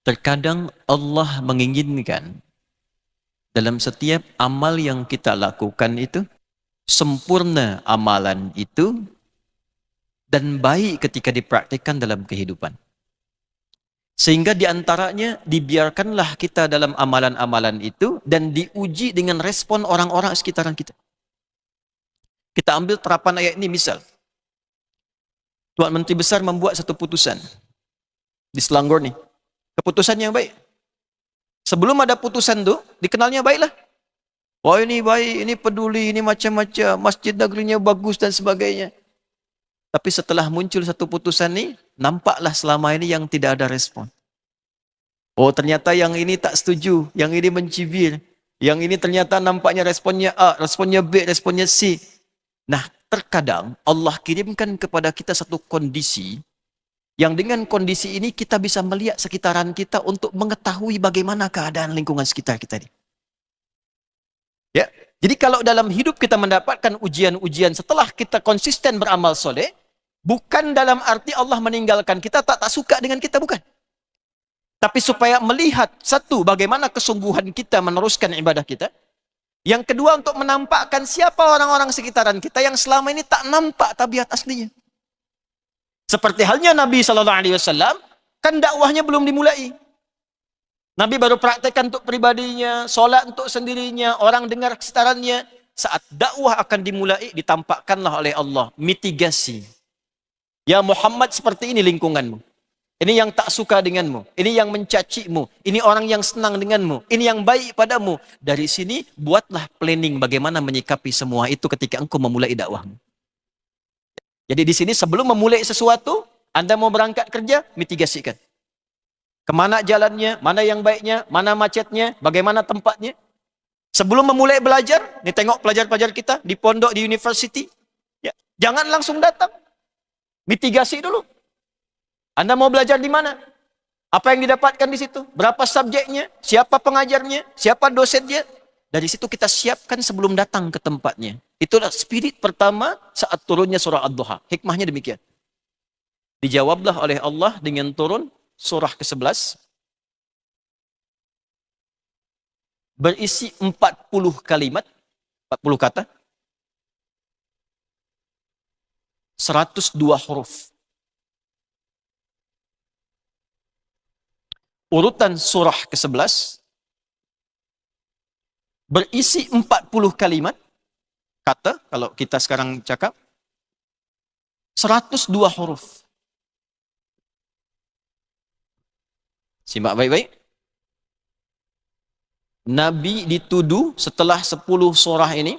Terkadang Allah menginginkan dalam setiap amal yang kita lakukan itu, sempurna amalan itu dan baik ketika dipraktikkan dalam kehidupan. Sehingga diantaranya dibiarkanlah kita dalam amalan-amalan itu dan diuji dengan respon orang-orang sekitaran kita. Kita ambil terapan ayat ini misal. Tuan Menteri Besar membuat satu putusan di Selangor nih. Keputusan yang baik. Sebelum ada putusan itu, dikenalnya baiklah. Oh ini baik, ini peduli, ini macam-macam, masjid negerinya bagus dan sebagainya. Tapi setelah muncul satu putusan ini, nampaklah selama ini yang tidak ada respon. Oh ternyata yang ini tak setuju, yang ini mencibir, yang ini ternyata nampaknya responnya A, responnya B, responnya C. Nah terkadang Allah kirimkan kepada kita satu kondisi, yang dengan kondisi ini kita bisa melihat sekitaran kita untuk mengetahui bagaimana keadaan lingkungan sekitar kita ini. Ya, jadi kalau dalam hidup kita mendapatkan ujian-ujian setelah kita konsisten beramal soleh, bukan dalam arti Allah meninggalkan kita, tak suka dengan kita, bukan. Tapi supaya melihat, satu, bagaimana kesungguhan kita meneruskan ibadah kita. Yang kedua, untuk menampakkan siapa orang-orang sekitaran kita yang selama ini tak nampak tabiat aslinya. Seperti halnya Nabi SAW, kan dakwahnya belum dimulai. Nabi baru praktekkan untuk pribadinya, solat untuk sendirinya, orang dengar sekitarannya. Saat dakwah akan dimulai, ditampakkanlah oleh Allah mitigasi. Ya Muhammad, seperti ini lingkunganmu. Ini yang tak suka denganmu. Ini yang mencacimu. Ini orang yang senang denganmu. Ini yang baik padamu. Dari sini, buatlah planning bagaimana menyikapi semua itu ketika engkau memulai dakwahmu. Jadi di sini sebelum memulai sesuatu, Anda mau berangkat kerja, mitigasikan. Kemana jalannya, mana yang baiknya, mana macetnya, bagaimana tempatnya. Sebelum memulai belajar, nih tengok pelajar-pelajar kita di pondok, di university. Ya, jangan langsung datang. Mitigasi dulu. Anda mau belajar di mana? Apa yang didapatkan di situ? Berapa subjeknya? Siapa pengajarnya? Siapa dosennya? Dari situ kita siapkan sebelum datang ke tempatnya. Itulah spirit pertama saat turunnya surah Ad-Duha. Hikmahnya demikian. Dijawablah oleh Allah dengan turun surah ke-11. Berisi 40 kalimat. 40 kata. 102 huruf. Urutan surah ke-11 berisi 40 kalimat kata, kalau kita sekarang cakap 102 huruf. Simak baik-baik. Nabi dituduh setelah 10 surah ini,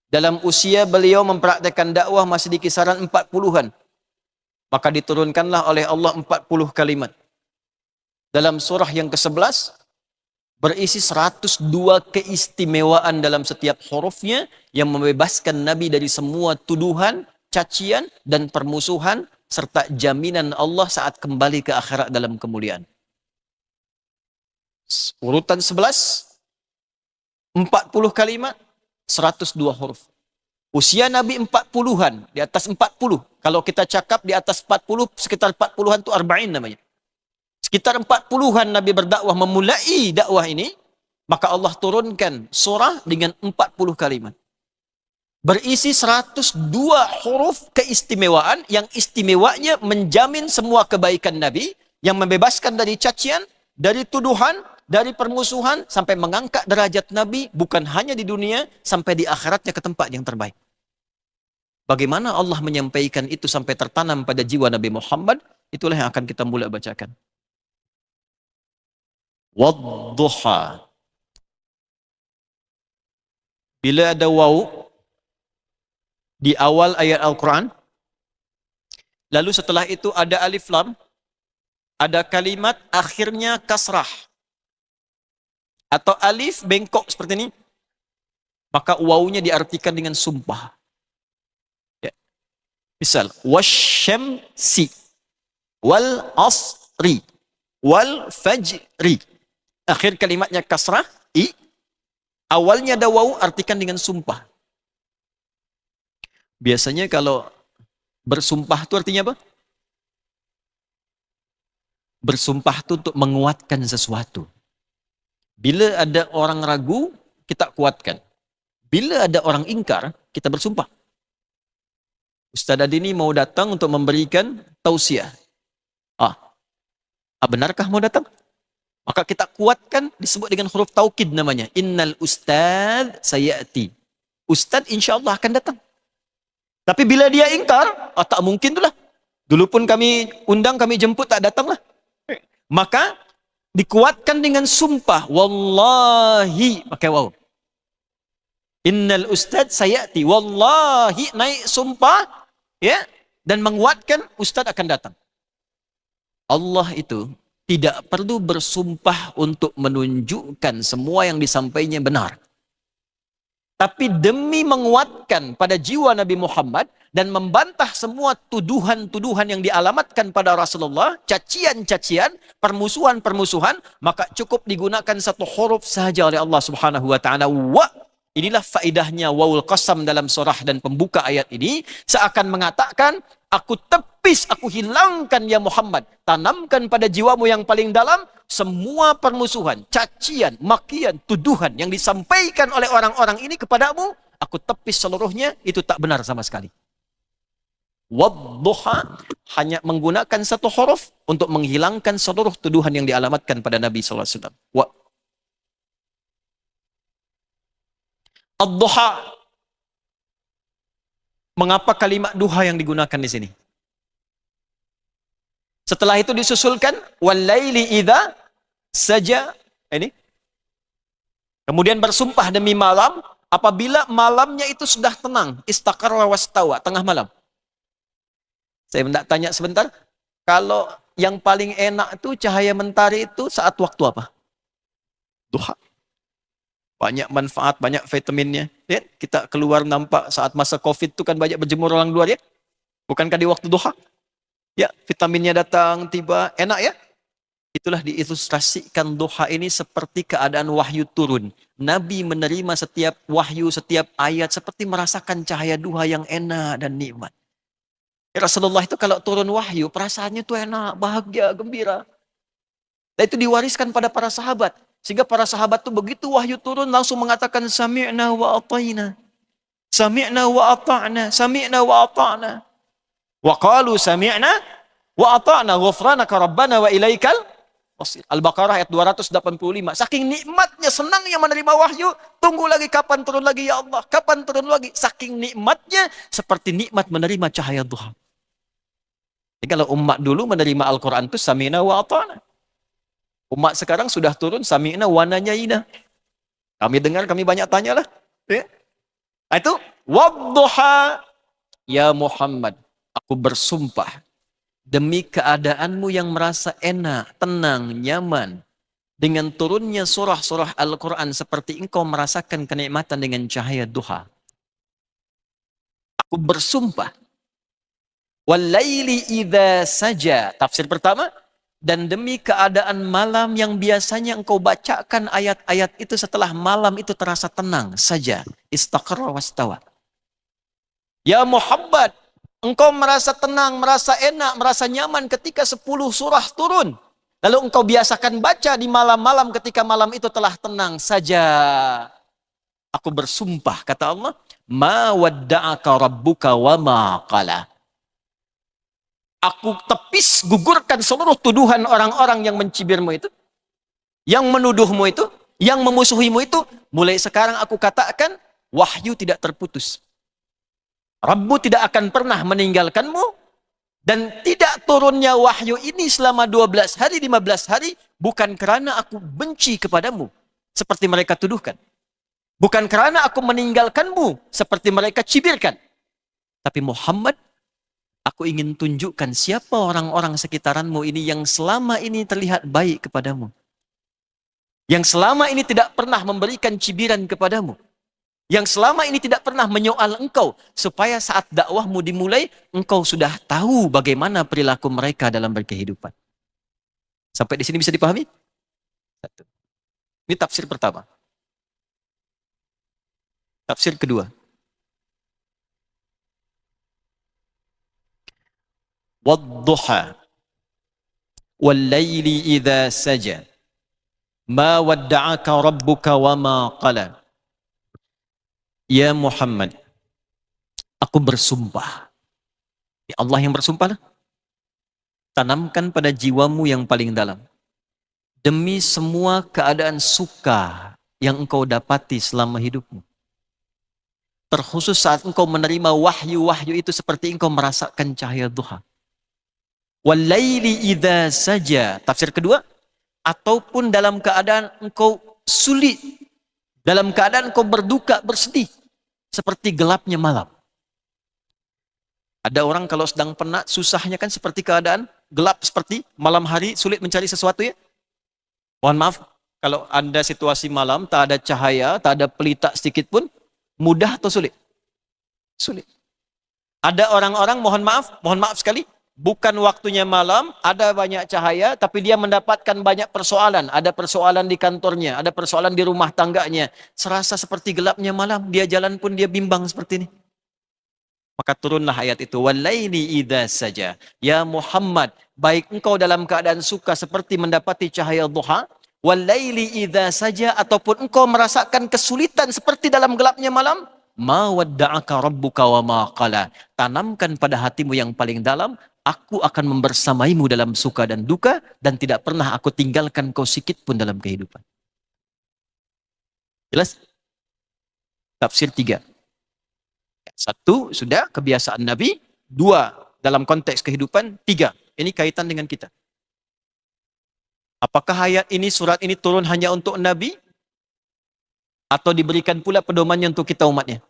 dalam usia beliau mempraktikkan dakwah masih di kisaran 40-an. Maka diturunkanlah oleh Allah 40 kalimat. Dalam surah yang ke-11 berisi 102 keistimewaan dalam setiap hurufnya yang membebaskan Nabi dari semua tuduhan, cacian, dan permusuhan serta jaminan Allah saat kembali ke akhirat dalam kemuliaan. Urutan 11, 40 kalimat, 102 huruf. Usia Nabi 40-an, di atas 40. Kalau kita cakap di atas 40, sekitar 40-an itu arba'in namanya. Sekitar 40-an Nabi berdakwah, memulai dakwah ini, maka Allah turunkan surah dengan 40 kalimat. Berisi 102 huruf keistimewaan, yang istimewanya menjamin semua kebaikan Nabi, yang membebaskan dari cacian, dari tuduhan, dari permusuhan, sampai mengangkat derajat Nabi, bukan hanya di dunia, sampai di akhiratnya ke tempat yang terbaik. Bagaimana Allah menyampaikan itu sampai tertanam pada jiwa Nabi Muhammad, itulah yang akan kita mulai bacakan. Wadduha. Bila ada waw di awal ayat Al-Quran, lalu setelah itu ada alif lam, ada kalimat akhirnya kasrah, atau alif bengkok seperti ini, maka wawnya diartikan dengan sumpah. Ya. Misal, wasyamsi, wal asri, wal fajri. Akhir kalimatnya kasrah, i. Awalnya ada waw, artikan dengan sumpah. Biasanya kalau bersumpah itu artinya apa? Bersumpah itu untuk menguatkan sesuatu. Bila ada orang ragu, kita kuatkan. Bila ada orang ingkar, kita bersumpah. Ustaz Adini mau datang untuk memberikan tausiah. Ah, benarkah mau datang? Maka kita kuatkan, disebut dengan huruf taukid namanya. Innal ustaz sayati. Ustaz insya Allah akan datang. Tapi bila dia ingkar, tak mungkin itulah. Dulu pun kami undang, kami jemput, tak datanglah. Maka dikuatkan dengan sumpah. Wallahi, pakai waw. Innal ustaz sayati. Wallahi, naik sumpah, ya, dan menguatkan ustaz akan datang. Allah itu tidak perlu bersumpah untuk menunjukkan semua yang disampaikannya benar. Tapi demi menguatkan pada jiwa Nabi Muhammad dan membantah semua tuduhan-tuduhan yang dialamatkan pada Rasulullah, cacian-cacian, permusuhan-permusuhan, maka cukup digunakan satu huruf sahaja oleh Allah Subhanahu wa taala. Wa, inilah faedahnya wawul qasam dalam surah dan pembuka ayat ini, seakan mengatakan, aku tepis, aku hilangkan ya Muhammad, tanamkan pada jiwamu yang paling dalam semua permusuhan, cacian, makian, tuduhan yang disampaikan oleh orang-orang ini kepadamu, aku tepis seluruhnya, itu tak benar sama sekali. Wadduha hanya menggunakan satu huruf untuk menghilangkan seluruh tuduhan yang dialamatkan pada Nabi sallallahu alaihi wasallam. Ad-duha. Mengapa kalimat duha yang digunakan di sini? Setelah itu disusulkan walaili idza saja, ini. Kemudian bersumpah demi malam apabila malamnya itu sudah tenang, istaqarra wastawa, tengah malam. Saya hendak tanya sebentar, kalau yang paling enak itu cahaya mentari itu saat waktu apa? Duha. Banyak manfaat, banyak vitaminnya. Ya, kita keluar nampak saat masa Covid itu kan banyak berjemur orang luar ya. Bukankah di waktu duha? Ya, vitaminnya datang tiba, enak ya. Itulah diilustrasikan duha ini seperti keadaan wahyu turun. Nabi menerima setiap wahyu, setiap ayat seperti merasakan cahaya duha yang enak dan nikmat. Ya, Rasulullah itu kalau turun wahyu, perasaannya itu enak, bahagia, gembira. Dan itu diwariskan pada para sahabat. Sehingga para sahabat itu begitu wahyu turun langsung mengatakan sami'na wa ata'na. Sami'na wa ata'na. Sami'na wa ata'na. Wa qalu sami'na wa ata'na ghufranaka rabbana wa ilaikal masir. Al-Baqarah ayat 285. Saking nikmatnya, senangnya menerima wahyu, tunggu lagi kapan turun lagi ya Allah, kapan turun lagi. Saking nikmatnya seperti nikmat menerima cahaya duha. Jadi kalau umat dulu menerima Al-Qur'an itu sami'na wa ata'na. Umat sekarang sudah turun sami'na wa nanyaina. Kami dengar, kami banyak tanya lah. Ya. Nah, itu wadduha ya Muhammad, aku bersumpah demi keadaanmu yang merasa enak, tenang, nyaman dengan turunnya surah-surah Al-Qur'an seperti engkau merasakan kenikmatan dengan cahaya duha. Aku bersumpah walaili idza saja. Tafsir pertama, dan demi keadaan malam yang biasanya engkau bacakan ayat-ayat itu setelah malam itu terasa tenang saja. Istaqarra wastawa. Ya Muhammad, engkau merasa tenang, merasa enak, merasa nyaman ketika 10 surah turun. Lalu engkau biasakan baca di malam-malam ketika malam itu telah tenang saja. Aku bersumpah, kata Allah, ma wadda'aka rabbuka wa ma qala. Aku tepis, gugurkan seluruh tuduhan orang-orang yang mencibirmu itu, yang menuduhmu itu, yang memusuhimu itu. Mulai sekarang aku katakan, wahyu tidak terputus. Rabbu tidak akan pernah meninggalkanmu, dan tidak turunnya wahyu ini selama 12 hari, 15 hari, bukan karena aku benci kepadamu, seperti mereka tuduhkan. Bukan karena aku meninggalkanmu, seperti mereka cibirkan. Tapi Muhammad, aku ingin tunjukkan siapa orang-orang sekitaranmu ini yang selama ini terlihat baik kepadamu. Yang selama ini tidak pernah memberikan cibiran kepadamu. Yang selama ini tidak pernah menyoal engkau. Supaya saat dakwahmu dimulai, engkau sudah tahu bagaimana perilaku mereka dalam berkehidupan. Sampai di sini bisa dipahami? Satu. Ini tafsir pertama. Tafsir kedua. Wadduha. Wal-laili idza saja. Ma wadda'aka rabbuka wa ma qala. Ya Muhammad, aku bersumpah. Ya Allah yang bersumpah lah. Tanamkan pada jiwamu yang paling dalam. Demi semua keadaan suka yang engkau dapati selama hidupmu. Terkhusus saat engkau menerima wahyu-wahyu itu seperti engkau merasakan cahaya duha. Wal-laili idza saja. Tafsir kedua, ataupun dalam keadaan engkau sulit, dalam keadaan engkau berduka, bersedih, seperti gelapnya malam. Ada orang kalau sedang penat, susahnya kan seperti keadaan gelap, seperti malam hari, sulit mencari sesuatu ya. Mohon maaf, kalau Anda situasi malam, tak ada cahaya, tak ada pelita sedikit pun, mudah atau sulit? Sulit. Ada orang-orang, mohon maaf sekali, bukan waktunya malam, ada banyak cahaya, tapi dia mendapatkan banyak persoalan. Ada persoalan di kantornya, ada persoalan di rumah tangganya. Serasa seperti gelapnya malam, dia jalan pun dia bimbang seperti ini. Maka turunlah ayat itu. Wal-laili idza saja. Ya Muhammad, baik engkau dalam keadaan suka seperti mendapati cahaya duha, wal-laili idza saja, ataupun engkau merasakan kesulitan seperti dalam gelapnya malam, ma wadda'aka rabbuka wa ma qala. Tanamkan pada hatimu yang paling dalam, aku akan membersamaimu dalam suka dan duka, dan tidak pernah aku tinggalkan kau sikit pun dalam kehidupan. Jelas? Tafsir 3. Satu, sudah kebiasaan Nabi. Dua, dalam konteks kehidupan. Tiga, ini kaitan dengan kita. Apakah ayat ini, surat ini turun hanya untuk Nabi? Atau diberikan pula pedomannya untuk kita umatnya?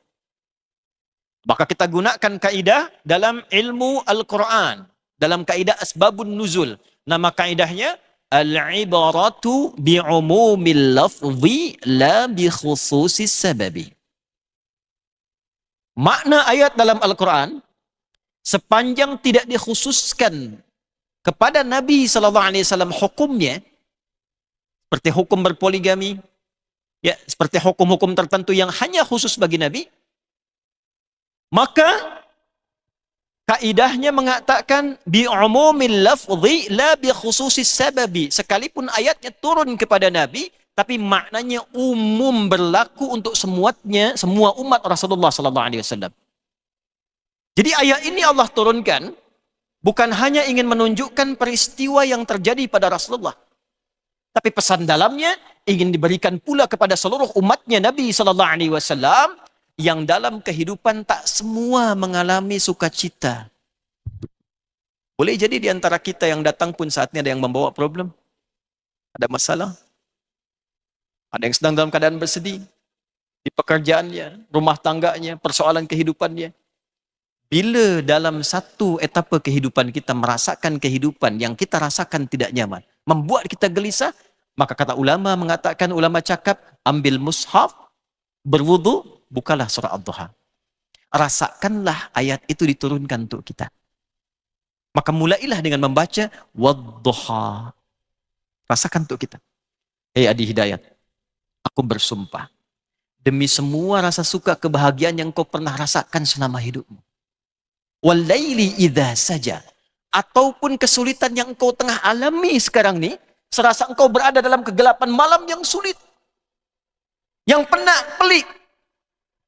Maka kita gunakan kaidah dalam ilmu Al-Quran. Dalam kaidah asbabun nuzul. Nama kaidahnya, al-ibaratu bi'umumil lafzi la bi khususis sababi. Makna ayat dalam Al-Quran, sepanjang tidak dikhususkan kepada Nabi SAW hukumnya, seperti hukum berpoligami, ya, seperti hukum-hukum tertentu yang hanya khusus bagi Nabi, maka kaidahnya mengatakan bi'umumil lafzi la bi khususis sababi. Sekalipun ayatnya turun kepada Nabi, tapi maknanya umum, berlaku untuk semuanya, semua umat Rasulullah SAW. Jadi ayat ini Allah turunkan bukan hanya ingin menunjukkan peristiwa yang terjadi pada Rasulullah, tapi pesan dalamnya ingin diberikan pula kepada seluruh umatnya Nabi SAW yang dalam kehidupan tak semua mengalami sukacita. Boleh jadi di antara kita yang datang pun saatnya ada yang membawa problem, ada masalah. Ada yang sedang dalam keadaan bersedih di pekerjaannya, rumah tangganya, persoalan kehidupannya. Bila dalam satu etapa kehidupan kita merasakan kehidupan yang kita rasakan tidak nyaman, membuat kita gelisah, maka kata ulama mengatakan, ulama cakap, ambil mushaf, berwudu, bukalah surah Ad-Duha. Rasakanlah ayat itu diturunkan untuk kita. Maka mulailah dengan membaca Wad-Duha. Rasakan untuk kita. Hei Adi Hidayat, aku bersumpah, demi semua rasa suka kebahagiaan yang kau pernah rasakan selama hidupmu. Wal-laili idza saja. Ataupun kesulitan yang engkau tengah alami sekarang ini, serasa engkau berada dalam kegelapan malam yang sulit, yang penat, pelik.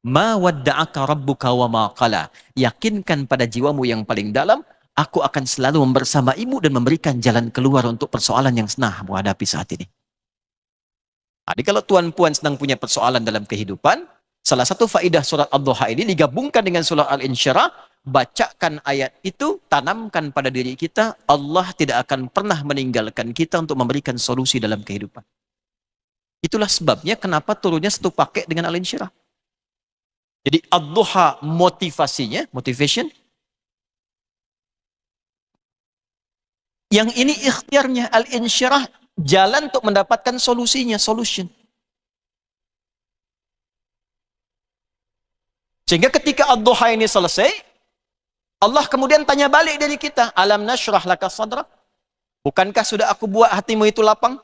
Ma wadda'aka rabbuka wa ma qala. Yakinkan pada jiwamu yang paling dalam, aku akan selalu membersamaimu dan memberikan jalan keluar untuk persoalan yang senang menghadapi saat ini. Jadi kalau tuan-puan sedang punya persoalan dalam kehidupan, salah satu faidah surat Ad-Duha ini digabungkan dengan surah Al-Insyirah, bacakan ayat itu, tanamkan pada diri kita, Allah tidak akan pernah meninggalkan kita untuk memberikan solusi dalam kehidupan. Itulah sebabnya kenapa turunnya satu paket dengan Al-Insyirah. Jadi Ad-Duha motivasinya, motivation. Yang ini ikhtiarnya, Al-Insyirah jalan untuk mendapatkan solusinya, solution. Sehingga ketika Ad-Duha ini selesai, Allah kemudian tanya balik dari kita, alam nashrah laka sadrak? Bukankah sudah aku buat hatimu itu lapang?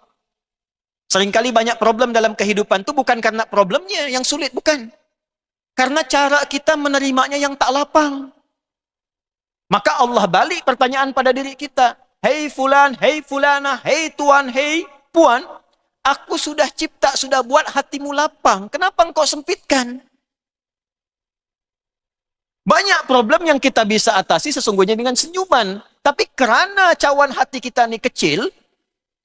Seringkali banyak problem dalam kehidupan itu bukan karena problemnya yang sulit, bukan. Karena cara kita menerimanya yang tak lapang. Maka Allah balik pertanyaan pada diri kita, hei fulan, hei fulana, hei tuan, hei puan, aku sudah cipta, sudah buat hatimu lapang. Kenapa engkau sempitkan? Banyak problem yang kita bisa atasi sesungguhnya dengan senyuman. Tapi karena cawan hati kita ini kecil,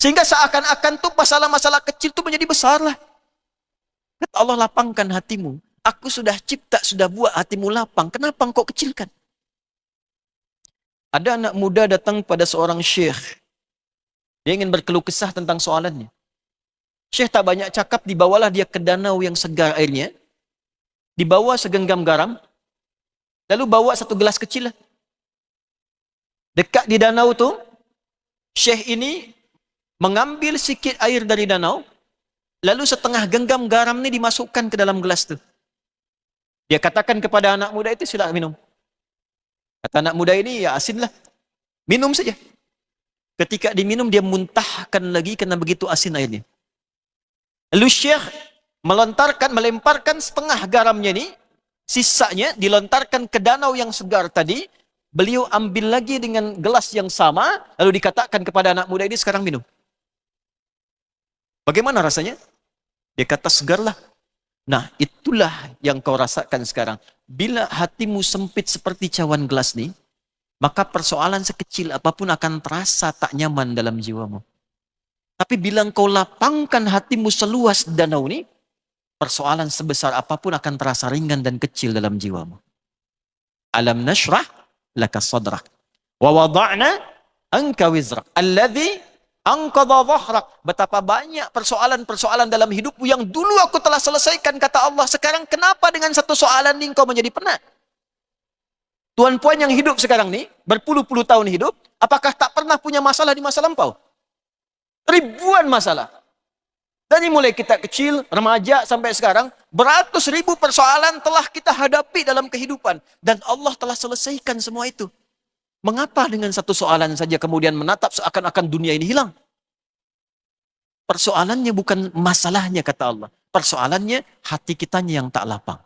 sehingga seakan-akan tuh masalah-masalah kecil itu menjadi besar lah. Kata Allah, lapangkan hatimu. Aku sudah cipta, sudah buat hatimu lapang. Kenapa engkau kecilkan? Ada anak muda datang pada seorang syekh. Dia ingin berkeluh kesah tentang soalannya. Syekh tak banyak cakap, dibawalah dia ke danau yang segar airnya. Dibawa segenggam garam. Lalu bawa satu gelas kecil lah. Dekat di danau tu, syekh ini mengambil sikit air dari danau, lalu setengah genggam garam ni dimasukkan ke dalam gelas tu. Dia katakan kepada anak muda itu, sila minum. Kata anak muda ini, ya asin lah. Minum saja. Ketika diminum, dia muntahkan lagi karena begitu asin airnya. Lalu syekh melemparkan setengah garamnya ni, sisanya dilontarkan ke danau yang segar tadi. Beliau ambil lagi dengan gelas yang sama, lalu dikatakan kepada anak muda ini, sekarang minum. Bagaimana rasanya? Dia kata, segarlah. Nah, itulah yang kau rasakan sekarang. Bila hatimu sempit seperti cawan gelas ni, maka persoalan sekecil apapun akan terasa tak nyaman dalam jiwamu. Tapi bila engkau lapangkan hatimu seluas danau ni, persoalan sebesar apapun akan terasa ringan dan kecil dalam jiwamu. Alam nashrah laka sadrak wa wada'na anka wizrak alladhi anqadha dhahrak. Betapa banyak persoalan-persoalan dalam hidupmu yang dulu aku telah selesaikan, kata Allah. Sekarang kenapa dengan satu soalan ini engkau menjadi penat? Tuan puan yang hidup sekarang ni, berpuluh-puluh tahun hidup, apakah tak pernah punya masalah di masa lampau? Ribuan masalah. Dari mulai kita kecil, remaja sampai sekarang, beratus ribu persoalan telah kita hadapi dalam kehidupan. Dan Allah telah selesaikan semua itu. Mengapa dengan satu soalan saja kemudian menatap seakan-akan dunia ini hilang? Persoalannya bukan masalahnya, kata Allah. Persoalannya hati kitanya yang tak lapang.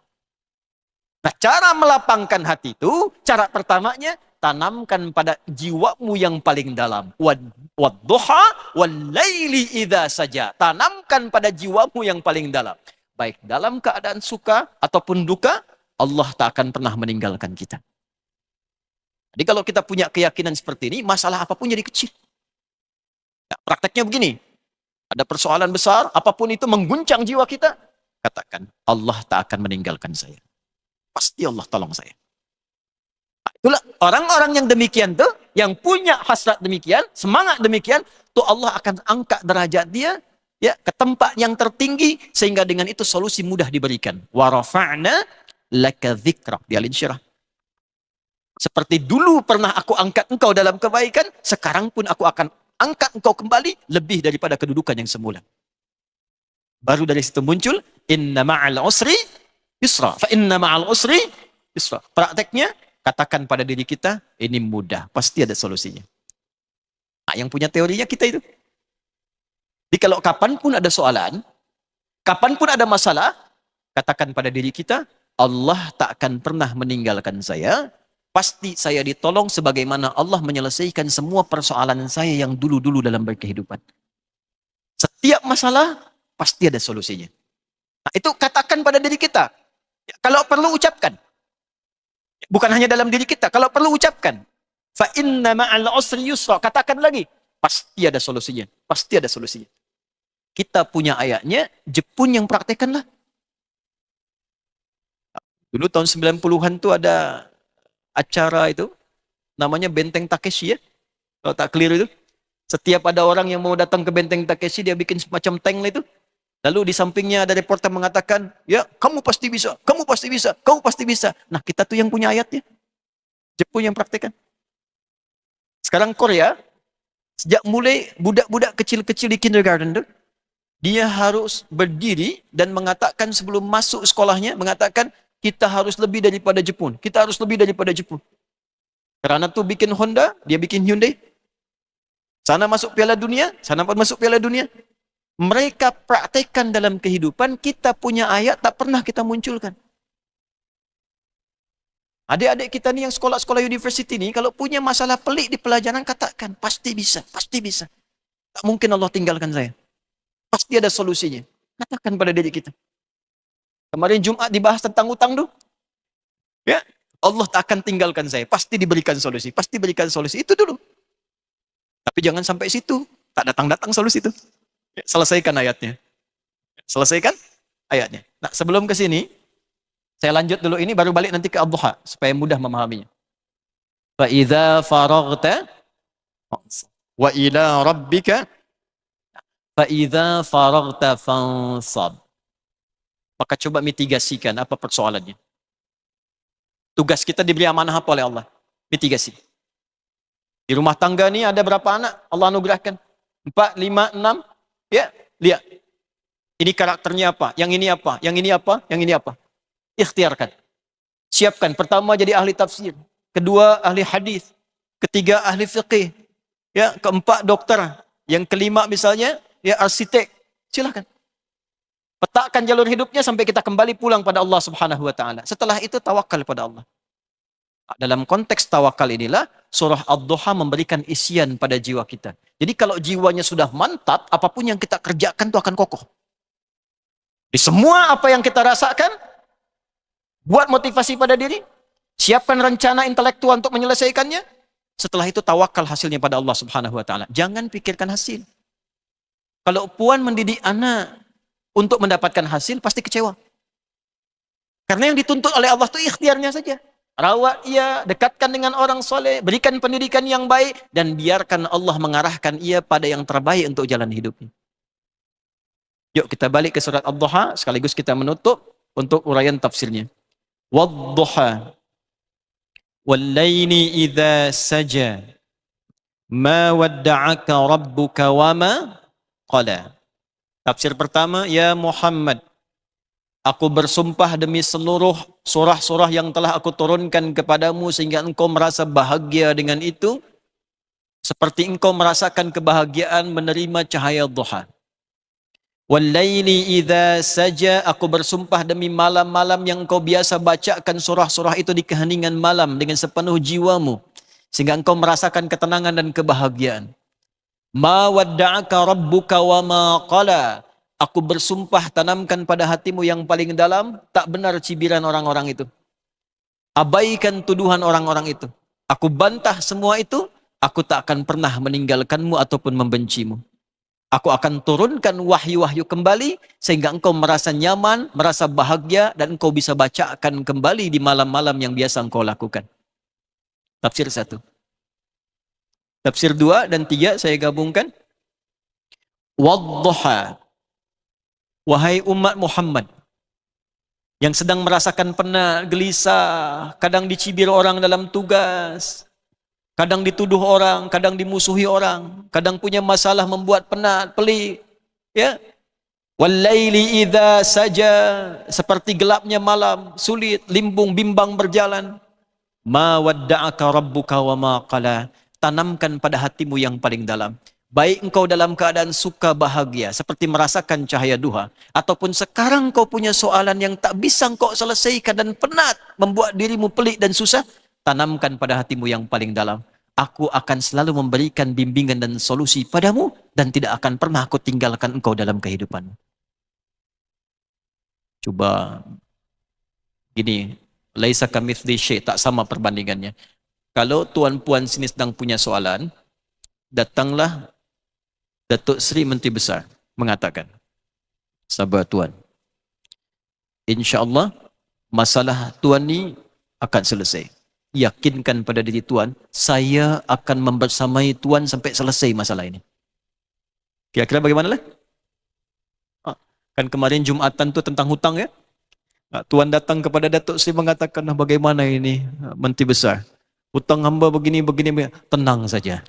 Nah, cara melapangkan hati itu, cara pertamanya, tanamkan pada jiwamu yang paling dalam. Wadduha wal-laili idza saja. Tanamkan pada jiwamu yang paling dalam. Baik dalam keadaan suka ataupun duka, Allah tak akan pernah meninggalkan kita. Jadi kalau kita punya keyakinan seperti ini, masalah apapun jadi kecil. Nah, prakteknya begini. Ada persoalan besar, apapun itu mengguncang jiwa kita, katakan, Allah tak akan meninggalkan saya. Pasti Allah tolong saya. Nah, itulah orang-orang yang demikian tuh, yang punya hasrat demikian, semangat demikian, tuh Allah akan angkat derajat dia ya ke tempat yang tertinggi, sehingga dengan itu solusi mudah diberikan. Wa rafa'na laka dzikrak di Al-Insyirah. Seperti dulu pernah aku angkat engkau dalam kebaikan, sekarang pun aku akan angkat engkau kembali lebih daripada kedudukan yang semula. Baru dari situ muncul inna ma'al usri yusra. Fa inna ma'al usri yusra. Prakteknya, katakan pada diri kita, ini mudah, pasti ada solusinya. Nah, yang punya teorinya kita itu. Jadi kalau kapanpun ada soalan, kapanpun ada masalah, katakan pada diri kita, Allah tak akan pernah meninggalkan saya. Pasti saya ditolong sebagaimana Allah menyelesaikan semua persoalan saya yang dulu-dulu dalam berkehidupan. Setiap masalah, pasti ada solusinya. Nah, itu katakan pada diri kita. Kalau perlu ucapkan. Bukan hanya dalam diri kita, kalau perlu ucapkan. Fa inna ma'al usri yusra. Katakan lagi. Pasti ada solusinya. Pasti ada solusinya. Kita punya ayatnya, Jepun yang praktekanlah. Dulu tahun 90-an tuh ada acara itu, namanya Benteng Takeshi ya. Kalau tak clear itu. Setiap ada orang yang mau datang ke Benteng Takeshi, dia bikin semacam tank itu. Lalu di sampingnya ada reporter mengatakan, ya kamu pasti bisa, kamu pasti bisa, kamu pasti bisa. Nah kita tuh yang punya ayatnya. Jepun yang praktekan. Sekarang Korea, sejak mulai budak-budak kecil-kecil di kindergarten tuh, dia harus berdiri dan mengatakan sebelum masuk sekolahnya, mengatakan kita harus lebih daripada Jepun. Kita harus lebih daripada Jepun. Karena tuh bikin Honda, dia bikin Hyundai. Sana masuk Piala Dunia, sana pun masuk Piala Dunia. Mereka praktekkan dalam kehidupan, kita punya ayat tak pernah kita munculkan. Adik-adik kita nih yang sekolah-sekolah university nih, kalau punya masalah pelik di pelajaran, katakan, pasti bisa, pasti bisa. Tak mungkin Allah tinggalkan saya. Pasti ada solusinya. Katakan pada diri kita. Kemarin Jumat dibahas tentang utang tuh. Ya, Allah tak akan tinggalkan saya. Pasti diberikan solusi. Pasti berikan solusi. Itu dulu. Tapi jangan sampai situ. Tak datang-datang solusi itu. Ya, selesaikan ayatnya. Selesaikan ayatnya. Nah, sebelum ke sini, saya lanjut dulu ini, baru balik nanti ke Ad-Duha, supaya mudah memahaminya. فَإِذَا فَرَغْتَ وَإِلَى رَبِّكَ فَإِذَا فَرَغْتَ فَانْصَبْ. Maka coba mitigasikan apa persoalannya. Tugas kita diberi amanah apa oleh Allah? Mitigasi. Di rumah tangga ini ada berapa anak Allah anugerahkan? 4, 5, 6. Ya, lihat. Ini karakternya apa? Yang ini apa? Yang ini apa? Yang ini apa? Ikhtiarkan. Siapkan. Pertama jadi ahli tafsir. Kedua ahli hadis. Ketiga ahli fiqih. Ya, keempat dokter. Yang kelima misalnya ya arsitek. Silakan. Petakan jalur hidupnya sampai kita kembali pulang pada Allah Subhanahu wa taala. Setelah itu tawakal pada Allah. Dalam konteks tawakal inilah surah Ad-Duha memberikan isian pada jiwa kita. Jadi kalau jiwanya sudah mantap, apapun yang kita kerjakan itu akan kokoh. Di semua apa yang kita rasakan, buat motivasi pada diri, siapkan rencana intelektual untuk menyelesaikannya. Setelah itu tawakal hasilnya pada Allah Subhanahu wa taala. Jangan pikirkan hasil. Kalau puan mendidik anak untuk mendapatkan hasil, pasti kecewa. Karena yang dituntut oleh Allah itu ikhtiarnya saja. Rawat ia, dekatkan dengan orang soleh, berikan pendidikan yang baik, dan biarkan Allah mengarahkan ia pada yang terbaik untuk jalan hidupnya. Yuk kita balik ke surat Ad-Duha, sekaligus kita menutup untuk uraian tafsirnya. Wad-duha wal-laili idza saja ma wadda'aka rabbuka wa ma qala. Tafsir pertama, ya Muhammad, aku bersumpah demi seluruh surah-surah yang telah aku turunkan kepadamu sehingga engkau merasa bahagia dengan itu, seperti engkau merasakan kebahagiaan menerima cahaya duha. Wal-laili idza saja, aku bersumpah demi malam-malam yang engkau biasa bacakan surah-surah itu di keheningan malam dengan sepenuh jiwamu, sehingga engkau merasakan ketenangan dan kebahagiaan. Ma wadda'aka rabbuka wa ma qala. Aku bersumpah, tanamkan pada hatimu yang paling dalam, tak benar cibiran orang-orang itu. Abaikan tuduhan orang-orang itu. Aku bantah semua itu, aku tak akan pernah meninggalkanmu ataupun membencimu. Aku akan turunkan wahyu-wahyu kembali, sehingga engkau merasa nyaman, merasa bahagia, dan engkau bisa bacakan kembali di malam-malam yang biasa engkau lakukan. Tafsir 1. Tafsir 2 dan 3 saya gabungkan. Wadduha. Wahai umat Muhammad, yang sedang merasakan penat, gelisah, kadang dicibir orang dalam tugas, kadang dituduh orang, kadang dimusuhi orang, kadang punya masalah membuat penat, pelik, ya. Wal-laili idza saja, seperti gelapnya malam, sulit, limbung, bimbang berjalan. Ma wadda'aka rabbuka wa ma qala. Tanamkan pada hatimu yang paling dalam. Baik engkau dalam keadaan suka bahagia, seperti merasakan cahaya duha, ataupun sekarang kau punya soalan yang tak bisa engkau selesaikan dan penat, membuat dirimu pelik dan susah, tanamkan pada hatimu yang paling dalam. Aku akan selalu memberikan bimbingan dan solusi padamu, dan tidak akan pernah aku tinggalkan engkau dalam kehidupanmu. Coba gini, laisa kamitsli syai', tak sama perbandingannya. Kalau tuan-puan sini sedang punya soalan, datanglah Datuk Seri Menteri Besar mengatakan, sabar tuan, insya Allah masalah tuan ni akan selesai. Yakinkan pada diri tuan, saya akan membersamai tuan sampai selesai masalah ini. Kira-kira bagaimana lah? Kan kemarin Jumatan tu tentang hutang ya. Tuan datang kepada Datuk Seri mengatakan, bagaimana ini Menteri Besar? Hutang hamba begini, tenang saja.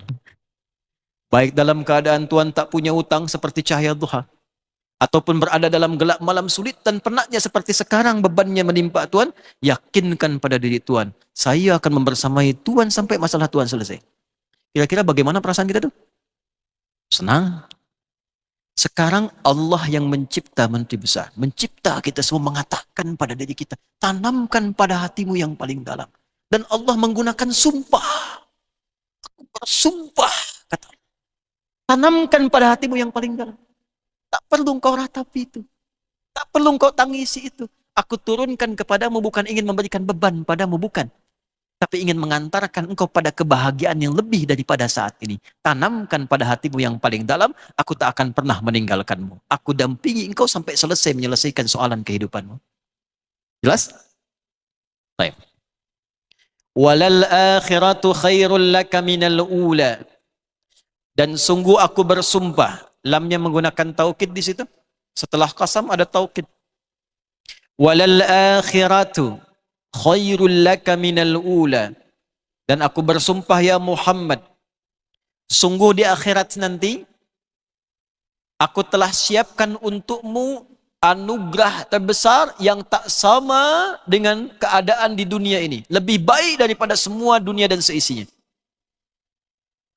Baik dalam keadaan tuan tak punya hutang seperti cahaya duha, ataupun berada dalam gelap malam sulit dan penatnya seperti sekarang bebannya menimpa tuan, yakinkan pada diri tuan, saya akan membersamai tuan sampai masalah tuan selesai. Kira-kira bagaimana perasaan kita tuh? Senang. Sekarang Allah yang mencipta Menteri Besar, mencipta kita semua, mengatakan pada diri kita, tanamkan pada hatimu yang paling dalam. Dan Allah menggunakan sumpah. Aku bersumpah, kata Allah. Tanamkan pada hatimu yang paling dalam. Tak perlu engkau ratapi itu. Tak perlu engkau tangisi itu. Aku turunkan kepadamu bukan ingin memberikan beban padamu, bukan. Tapi ingin mengantarkan engkau pada kebahagiaan yang lebih daripada saat ini. Tanamkan pada hatimu yang paling dalam, aku tak akan pernah meninggalkanmu. Aku dampingi engkau sampai selesai menyelesaikan soalan kehidupanmu. Jelas? Baik. Walal akhiratu khairul laka minal ula. Dan sungguh aku bersumpah. Lamnya menggunakan taukid di situ. Setelah qasam ada taukid. Walal akhiratu khairul laka minal ula. Dan aku bersumpah ya Muhammad, sungguh di akhirat nanti aku telah siapkan untukmu anugerah terbesar yang tak sama dengan keadaan di dunia ini. Lebih baik daripada semua dunia dan seisinya.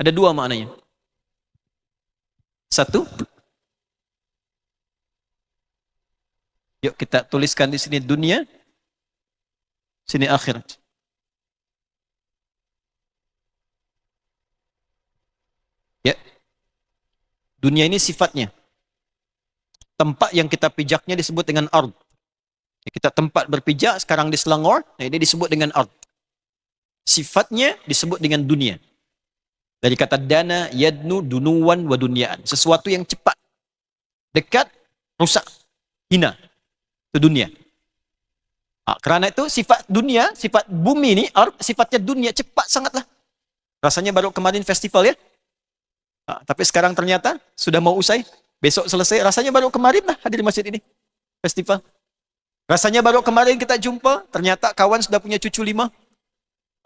Ada dua maknanya. Satu, yuk kita tuliskan di sini dunia, sini akhirat. Ya. Dunia ini sifatnya. Tempat yang kita pijaknya disebut dengan ard. Kita tempat berpijak sekarang di Selangor, nah ini disebut dengan ard. Sifatnya disebut dengan dunia. Dari kata dana, yadnu, dunuwan, wa dunyaan. Sesuatu yang cepat, dekat, rusak, hina. Itu dunia. Karena itu sifat dunia, sifat bumi ini, sifatnya dunia, cepat sangatlah. Rasanya baru kemarin festival ya. Tapi sekarang ternyata sudah mau usai. Besok selesai. Rasanya baru kemarin lah hadir di masjid ini. Festival. Rasanya baru kemarin kita jumpa. Ternyata kawan sudah punya cucu 5.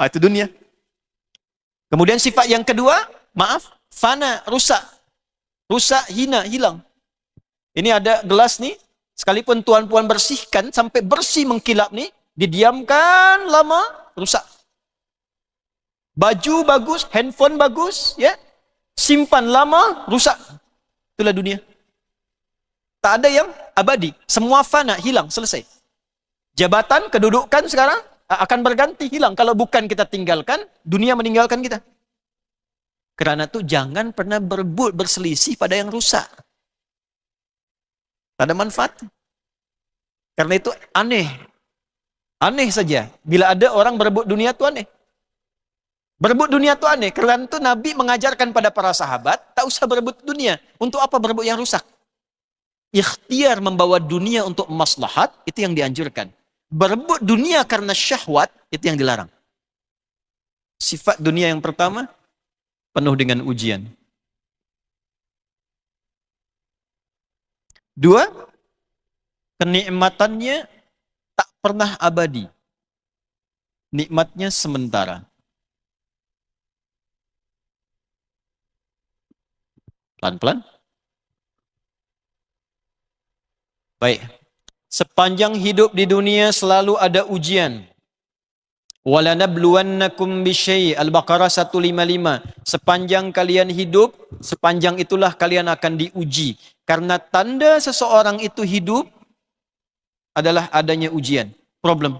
Itu dunia. Kemudian sifat yang kedua, maaf, fana, rusak. Rusak, hina, hilang. Ini ada gelas nih, sekalipun tuan-puan bersihkan, sampai bersih mengkilap nih, didiamkan lama, rusak. Baju bagus, handphone bagus, ya, simpan lama, rusak. Itulah dunia. Tak ada yang abadi. Semua fana, hilang, selesai. Jabatan, kedudukan sekarang akan berganti, hilang. Kalau bukan kita tinggalkan, dunia meninggalkan kita. Karena itu jangan pernah berebut, berselisih pada yang rusak. Tak ada manfaat. Karena itu aneh. Aneh saja. Bila ada orang berebut dunia itu aneh. Berebut dunia itu aneh. Karena itu Nabi mengajarkan pada para sahabat, tak usah berebut dunia. Untuk apa berebut yang rusak? Ikhtiar membawa dunia untuk maslahat, itu yang dianjurkan. Berebut dunia karena syahwat, itu yang dilarang. Sifat dunia yang pertama, penuh dengan ujian. Dua, kenikmatannya tak pernah abadi. Nikmatnya sementara. Pelan-pelan. Baik. Sepanjang hidup di dunia selalu ada ujian. Walanabluwannakum bisyai' Al-Baqarah 155. Sepanjang kalian hidup, sepanjang itulah kalian akan diuji. Karena tanda seseorang itu hidup adalah adanya ujian, problem.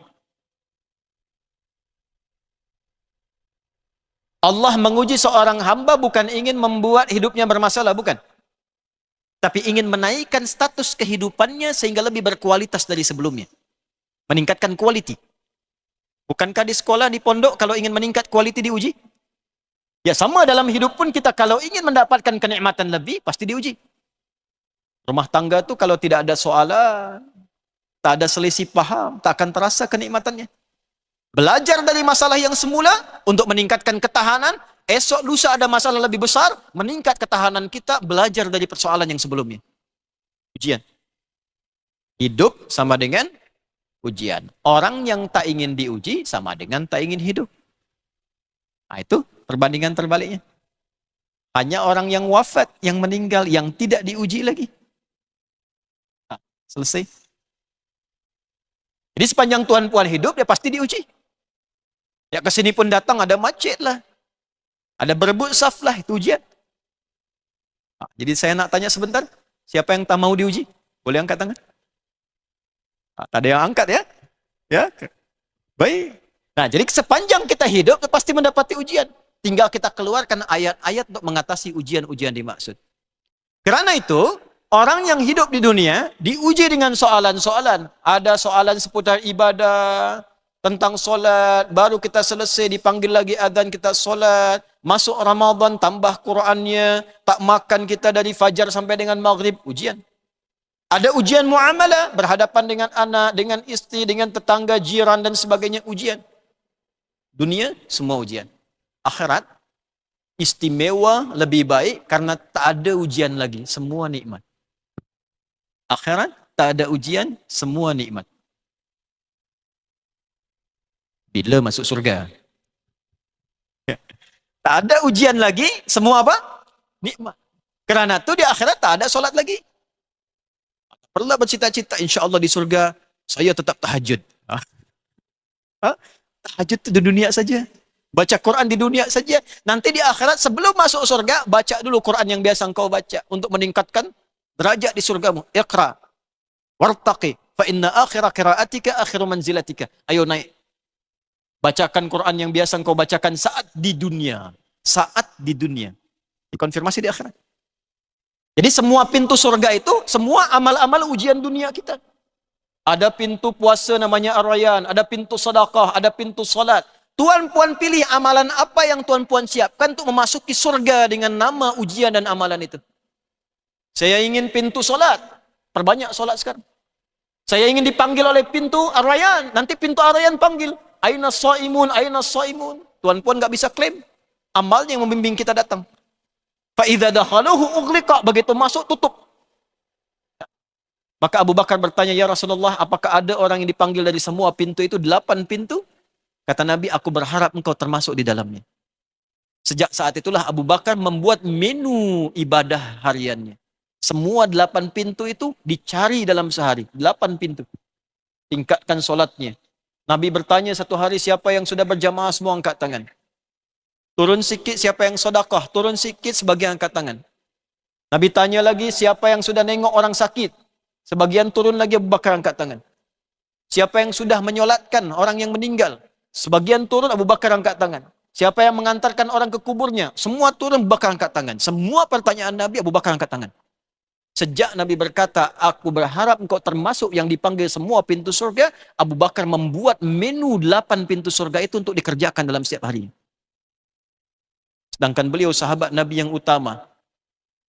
Allah menguji seorang hamba bukan ingin membuat hidupnya bermasalah, bukan. Tapi ingin menaikkan status kehidupannya sehingga lebih berkualitas dari sebelumnya. Meningkatkan quality. Bukankah di sekolah, di pondok, kalau ingin meningkat quality diuji? Ya sama dalam hidup pun kita kalau ingin mendapatkan kenikmatan lebih, pasti diuji. Rumah tangga tuh kalau tidak ada soalan, tak ada selisih paham, tak akan terasa kenikmatannya. Belajar dari masalah yang semula untuk meningkatkan ketahanan. Esok lusa ada masalah lebih besar, meningkat ketahanan kita, belajar dari persoalan yang sebelumnya. Ujian. Hidup sama dengan ujian. Orang yang tak ingin diuji sama dengan tak ingin hidup. Nah itu perbandingan terbaliknya. Hanya orang yang wafat, yang meninggal, yang tidak diuji lagi. Nah, selesai. Jadi sepanjang Tuhan Puan hidup, dia pasti diuji. Ya kesini pun datang ada macet lah. Ada berebut saf lah, itu ujian. Nah, jadi saya nak tanya sebentar, siapa yang tak mau diuji? Boleh angkat tangan? Nah, tak ada yang angkat ya? Ya, baik. Nah, jadi sepanjang kita hidup, pasti mendapati ujian. Tinggal kita keluarkan ayat-ayat untuk mengatasi ujian-ujian dimaksud. Karena itu, orang yang hidup di dunia, diuji dengan soalan-soalan. Ada soalan seputar ibadah, tentang solat, baru kita selesai, dipanggil lagi adzan, kita solat. Masuk Ramadan, tambah Qurannya, tak makan kita dari fajar sampai dengan maghrib, ujian. Ada ujian muamalah, berhadapan dengan anak, dengan istri, dengan tetangga, jiran, dan sebagainya, ujian. Dunia, semua ujian. Akhirat, istimewa, lebih baik, karena tak ada ujian lagi, semua nikmat. Akhirat, tak ada ujian, semua nikmat. Bila masuk surga? Tak ada ujian lagi, semua apa? Nikmat. Kerana itu di akhirat tak ada solat lagi. Perlulah bercita-cita, insya Allah di surga, saya tetap tahajud. Tahajud itu di dunia saja. Baca Quran di dunia saja. Nanti di akhirat sebelum masuk surga, baca dulu Quran yang biasa engkau baca. Untuk meningkatkan derajat di surgamu. Iqra. Wartaqi. Fa inna akhira qiraatika akhiru manzilatika. Ayo naik. Bacakan Quran yang biasa engkau bacakan saat di dunia. Saat di dunia. Dikonfirmasi di akhirat. Jadi semua pintu surga itu, semua amal-amal ujian dunia kita. Ada pintu puasa namanya Ar-Rayyan, ada pintu sedekah, ada pintu salat. Tuan puan pilih amalan apa yang tuan puan siapkan untuk memasuki surga dengan nama ujian dan amalan itu. Saya ingin pintu salat, perbanyak salat sekarang. Saya ingin dipanggil oleh pintu Ar-Rayyan, nanti pintu Ar-Rayyan panggil. Aina shaimun, aina shaimun. Tuan puan nggak bisa klaim. Amalnya yang membimbing kita datang. Fa idza dakhaluhu ughliqa, begitu masuk tutup. Maka Abu Bakar bertanya, ya Rasulullah, apakah ada orang yang dipanggil dari semua pintu itu, 8 pintu? Kata Nabi, aku berharap engkau termasuk di dalamnya. Sejak saat itulah Abu Bakar membuat menu ibadah hariannya. Semua 8 pintu itu dicari dalam sehari. 8 pintu. Tingkatkan solatnya. Nabi bertanya satu hari, siapa yang sudah berjamaah semua angkat tangan. Turun sikit siapa yang sedekah, turun sikit sebagian angkat tangan. Nabi tanya lagi, siapa yang sudah nengok orang sakit? Sebagian turun lagi, Abu Bakar angkat tangan. Siapa yang sudah menyolatkan orang yang meninggal? Sebagian turun, Abu Bakar angkat tangan. Siapa yang mengantarkan orang ke kuburnya? Semua turun, Abu Bakar angkat tangan. Semua pertanyaan Nabi, Abu Bakar angkat tangan. Sejak Nabi berkata, aku berharap engkau termasuk yang dipanggil semua pintu surga, Abu Bakar membuat menu 8 pintu surga itu untuk dikerjakan dalam setiap hari. Sedangkan beliau sahabat Nabi yang utama.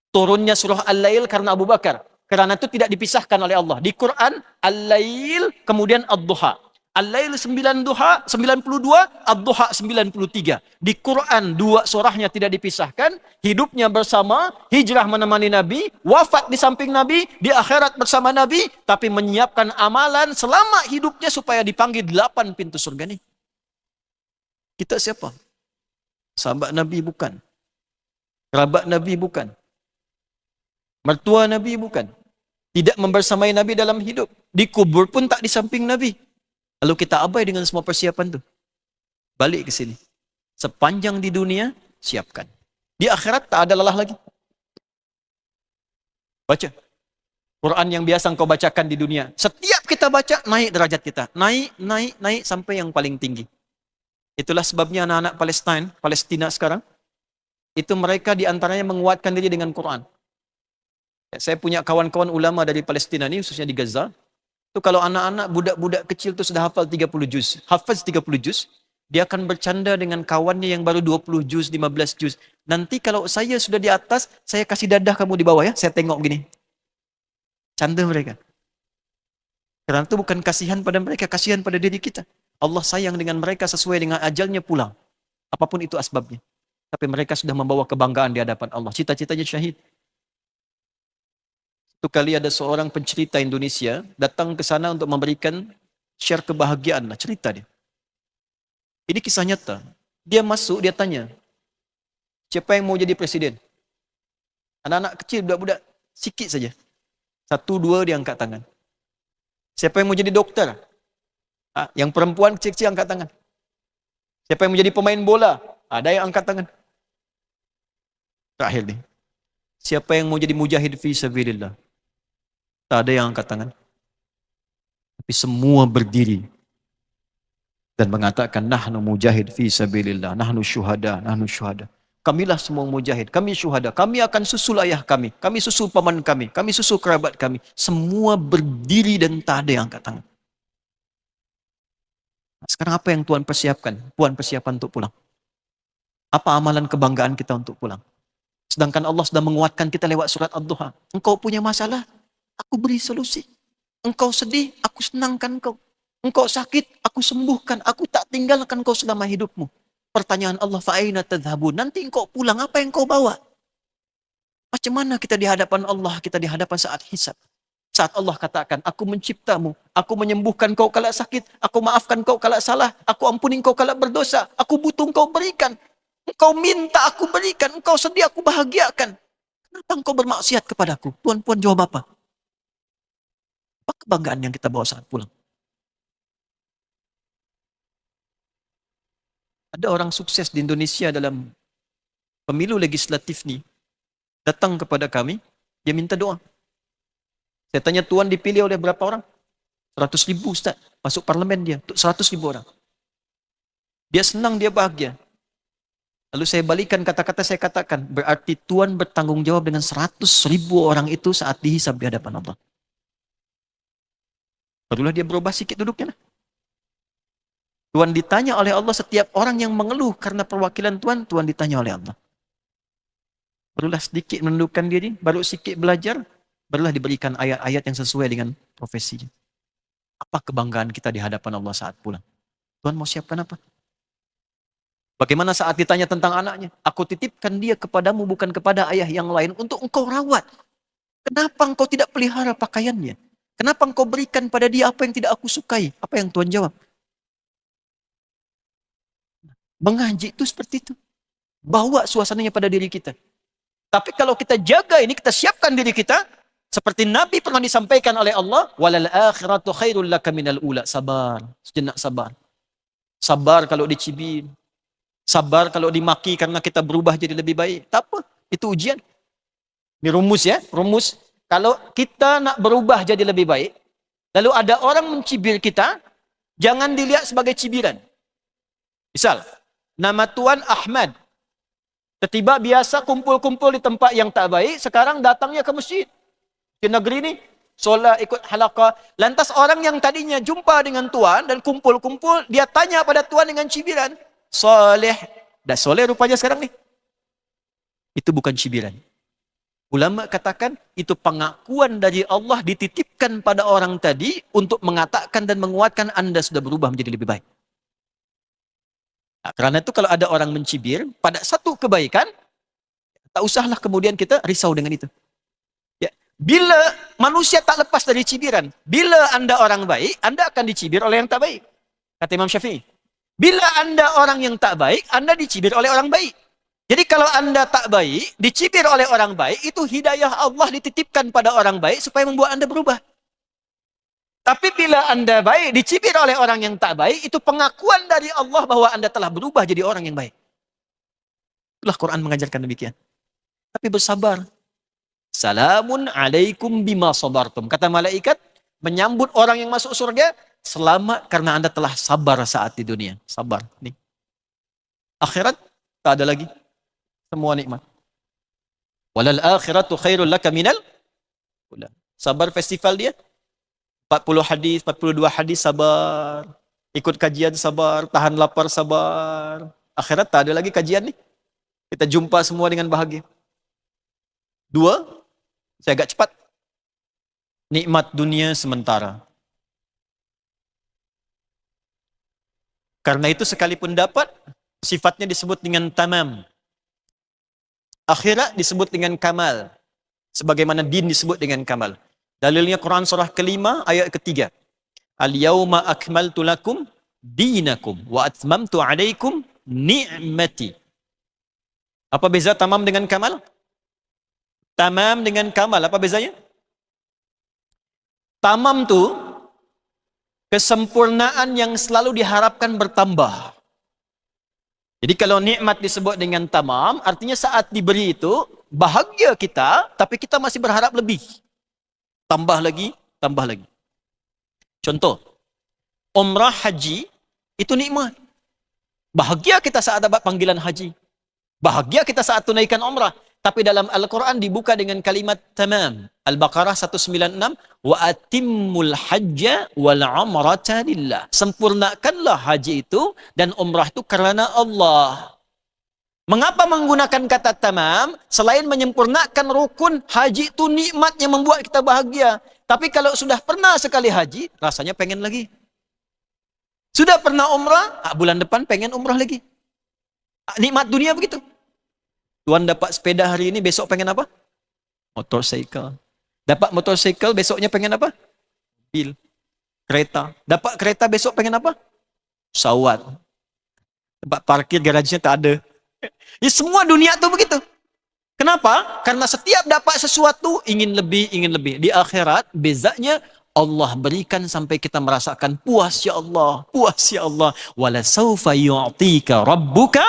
Turunnya surah Al-Lail karena Abu Bakar. Karena itu tidak dipisahkan oleh Allah. Di Quran, Al-Lail, kemudian Ad-Duha. Al-Lail 92, Ad-Duha 93. Di Quran, 2 surahnya tidak dipisahkan. Hidupnya bersama, hijrah menemani Nabi, wafat di samping Nabi, di akhirat bersama Nabi, tapi menyiapkan amalan selama hidupnya supaya dipanggil 8 pintu surga ini. Kita siapa? Sahabat Nabi bukan. Kerabat Nabi bukan. Mertua Nabi bukan. Tidak membersamai Nabi dalam hidup. Dikubur pun tak di samping Nabi. Lalu kita abai dengan semua persiapan itu. Balik ke sini. Sepanjang di dunia, siapkan. Di akhirat tak ada lelah lagi. Baca. Quran yang biasa engkau bacakan di dunia. Setiap kita baca, naik derajat kita. Naik sampai yang paling tinggi. Itulah sebabnya anak-anak Palestina sekarang, itu mereka diantaranya menguatkan diri dengan Quran. Saya punya kawan-kawan ulama dari Palestina ini, khususnya di Gaza. Itu kalau anak-anak, budak-budak kecil itu sudah hafal 30 juz. Hafaz 30 juz, dia akan bercanda dengan kawannya yang baru 20 juz, 15 juz. Nanti kalau saya sudah di atas, saya kasih dadah kamu di bawah ya, saya tengok gini. Canda mereka. Karena itu bukan kasihan pada mereka, kasihan pada diri kita. Allah sayang dengan mereka sesuai dengan ajalnya pulang. Apapun itu asbabnya. Tapi mereka sudah membawa kebanggaan di hadapan Allah. Cita-citanya syahid. Satu kali ada seorang pencerita Indonesia datang ke sana untuk memberikan share kebahagiaan lah, cerita dia. Ini kisah nyata. Dia masuk, dia tanya, siapa yang mau jadi presiden? Anak-anak kecil, budak-budak, sikit saja. 1, 2 dia angkat tangan. Siapa yang mau jadi dokter? Yang perempuan kecil-kecil angkat tangan. Siapa yang mau jadi pemain bola? Ada yang angkat tangan. Terakhir nih. Siapa yang mau jadi mujahid fi sabilillah? Tak ada yang angkat tangan. Tapi semua berdiri. dan mengatakan nahnu mujahid fi sabilillah, nahnu syuhada, nahnu syuhada. Kamilah semua mujahid, kami syuhada, kami akan susul ayah kami susul paman kami susul kerabat kami. Semua berdiri dan tak ada yang angkat tangan. Sekarang apa yang Tuhan persiapkan? Tuhan persiapan untuk pulang. Apa amalan kebanggaan kita untuk pulang? Sedangkan Allah sudah menguatkan kita lewat surat Ad-Duha. Engkau punya masalah, aku beri solusi. Engkau sedih, aku senangkan kau. Engkau sakit, aku sembuhkan. Aku tak tinggalkan kau selama hidupmu. Pertanyaan Allah, fa'aina tadhhabun? Nanti engkau pulang, apa yang kau bawa? Macam mana kita di hadapan Allah, kita di hadapan saat hisab? Saat Allah katakan, aku menciptamu, aku menyembuhkan kau kalau sakit, aku maafkan kau kalau salah, aku ampuni kau kalau berdosa, aku butuh kau berikan. Engkau minta aku berikan, engkau sedih aku bahagiakan. Kenapa engkau bermaksiat kepadaku? Tuhan jawab apa? Apa kebanggaan yang kita bawa saat pulang? Ada orang sukses di Indonesia dalam pemilu legislatif ni, datang kepada kami, dia minta doa. Saya tanya, Tuhan dipilih oleh berapa orang? 100.000 Ustaz, masuk parlemen dia, 100.000 orang. Dia senang, dia bahagia. Lalu saya balikan kata-kata saya katakan, berarti Tuhan bertanggung jawab dengan 100.000 orang itu saat dihisab di hadapan Allah. Barulah dia berubah sikit duduknya. Tuhan ditanya oleh Allah, setiap orang yang mengeluh karena perwakilan Tuhan, Tuhan ditanya oleh Allah. Barulah sedikit menundukkan diri, baru sedikit belajar, barulah diberikan ayat-ayat yang sesuai dengan profesinya. Apa kebanggaan kita di hadapan Allah saat pulang? Tuhan mau siapkan apa? Bagaimana saat ditanya tentang anaknya? Aku titipkan dia kepadamu bukan kepada ayah yang lain untuk engkau rawat. Kenapa engkau tidak pelihara pakaiannya? Kenapa engkau berikan pada dia apa yang tidak aku sukai? Apa yang Tuhan jawab? Mengaji itu seperti itu. Bawa suasananya pada diri kita. Tapi kalau kita jaga ini, kita siapkan diri kita, seperti Nabi pernah disampaikan oleh Allah, walal akhiratu khairul laka minal ula. Sabar, sejenak sabar. Sabar kalau dicibir. Sabar kalau dimaki karena kita berubah jadi lebih baik. Tak apa, itu ujian. Ini rumus ya, rumus. Kalau kita nak berubah jadi lebih baik, lalu ada orang mencibir kita, jangan dilihat sebagai cibiran. Misal, nama Tuan Ahmad. Tiba-tiba biasa kumpul-kumpul di tempat yang tak baik, sekarang datangnya ke masjid. Di negeri ini, solat ikut halaqah. Lantas orang yang tadinya jumpa dengan Tuan dan kumpul-kumpul, dia tanya pada Tuan dengan cibiran. Soleh. Dah soleh rupanya sekarang ni. Itu bukan cibiran. Ulama katakan, itu pengakuan dari Allah dititipkan pada orang tadi untuk mengatakan dan menguatkan Anda sudah berubah menjadi lebih baik. Nah, karena itu kalau ada orang mencibir pada satu kebaikan, tak usahlah kemudian kita risau dengan itu. Ya. Bila manusia tak lepas dari cibiran, bila Anda orang baik, Anda akan dicibir oleh yang tak baik. Kata Imam Syafi'i. Bila Anda orang yang tak baik, Anda dicibir oleh orang baik. Jadi kalau Anda tak baik, dicibir oleh orang baik, itu hidayah Allah dititipkan pada orang baik supaya membuat Anda berubah. Tapi bila Anda baik, dicibir oleh orang yang tak baik, itu pengakuan dari Allah bahwa Anda telah berubah jadi orang yang baik. Itulah Quran mengajarkan demikian. Tapi bersabar. Salamun alaikum bima sabartum. Kata malaikat, menyambut orang yang masuk surga, selamat karena Anda telah sabar saat di dunia. Sabar. Nih. Akhirat, tak ada lagi. Semua nikmat. Walal akhiratu khairul laka minal ula. Sabar festival dia. 40 hadis, 42 hadis sabar. Ikut kajian sabar, tahan lapar sabar. Akhirat tak ada lagi kajian nih. Kita jumpa semua dengan bahagia. Dua, saya agak cepat. Nikmat dunia sementara. Karena itu sekalipun dapat, sifatnya disebut dengan tamam. Akhirat disebut dengan kamal. Sebagaimana din disebut dengan kamal. Dalilnya Quran surah kelima ayat ketiga. Al-yawma akmaltu lakum dinakum wa atmamtu alaikum ni'mati. Apa beza tamam dengan kamal? Tamam dengan kamal, apa bezanya? Tamam tu kesempurnaan yang selalu diharapkan bertambah. Jadi kalau nikmat disebut dengan tamam, artinya saat diberi itu bahagia kita, tapi kita masih berharap lebih. Tambah lagi, tambah lagi. Contoh, umrah haji Itu nikmat. Bahagia kita saat dapat panggilan haji. Bahagia kita saat tunaikan umrah. Tapi dalam Al-Quran dibuka dengan kalimat tamam. Al-Baqarah 196. Wa atimmul hajja wal umrata lillah. Sempurnakanlah haji itu dan umrah itu karena Allah. Mengapa menggunakan kata tamam? Selain menyempurnakan rukun, haji itu nikmat yang membuat kita bahagia. Tapi kalau sudah pernah sekali haji, rasanya pengen lagi. Sudah pernah umrah, bulan depan pengen umrah lagi. Nikmat dunia begitu. Tuan dapat sepeda hari ini, besok pengen apa? Motorcycle. Dapat motorcycle, besoknya pengen apa? Mobil. Kereta. Dapat kereta, besok pengen apa? Pesawat. Tempat parkir garasinya tak ada. Ya, semua dunia tuh begitu. Kenapa? Karena setiap dapat sesuatu, ingin lebih, ingin lebih. Di akhirat, bezanya Allah berikan sampai kita merasakan puas ya Allah, puas ya Allah. Wala saufa yu'tika rabbuka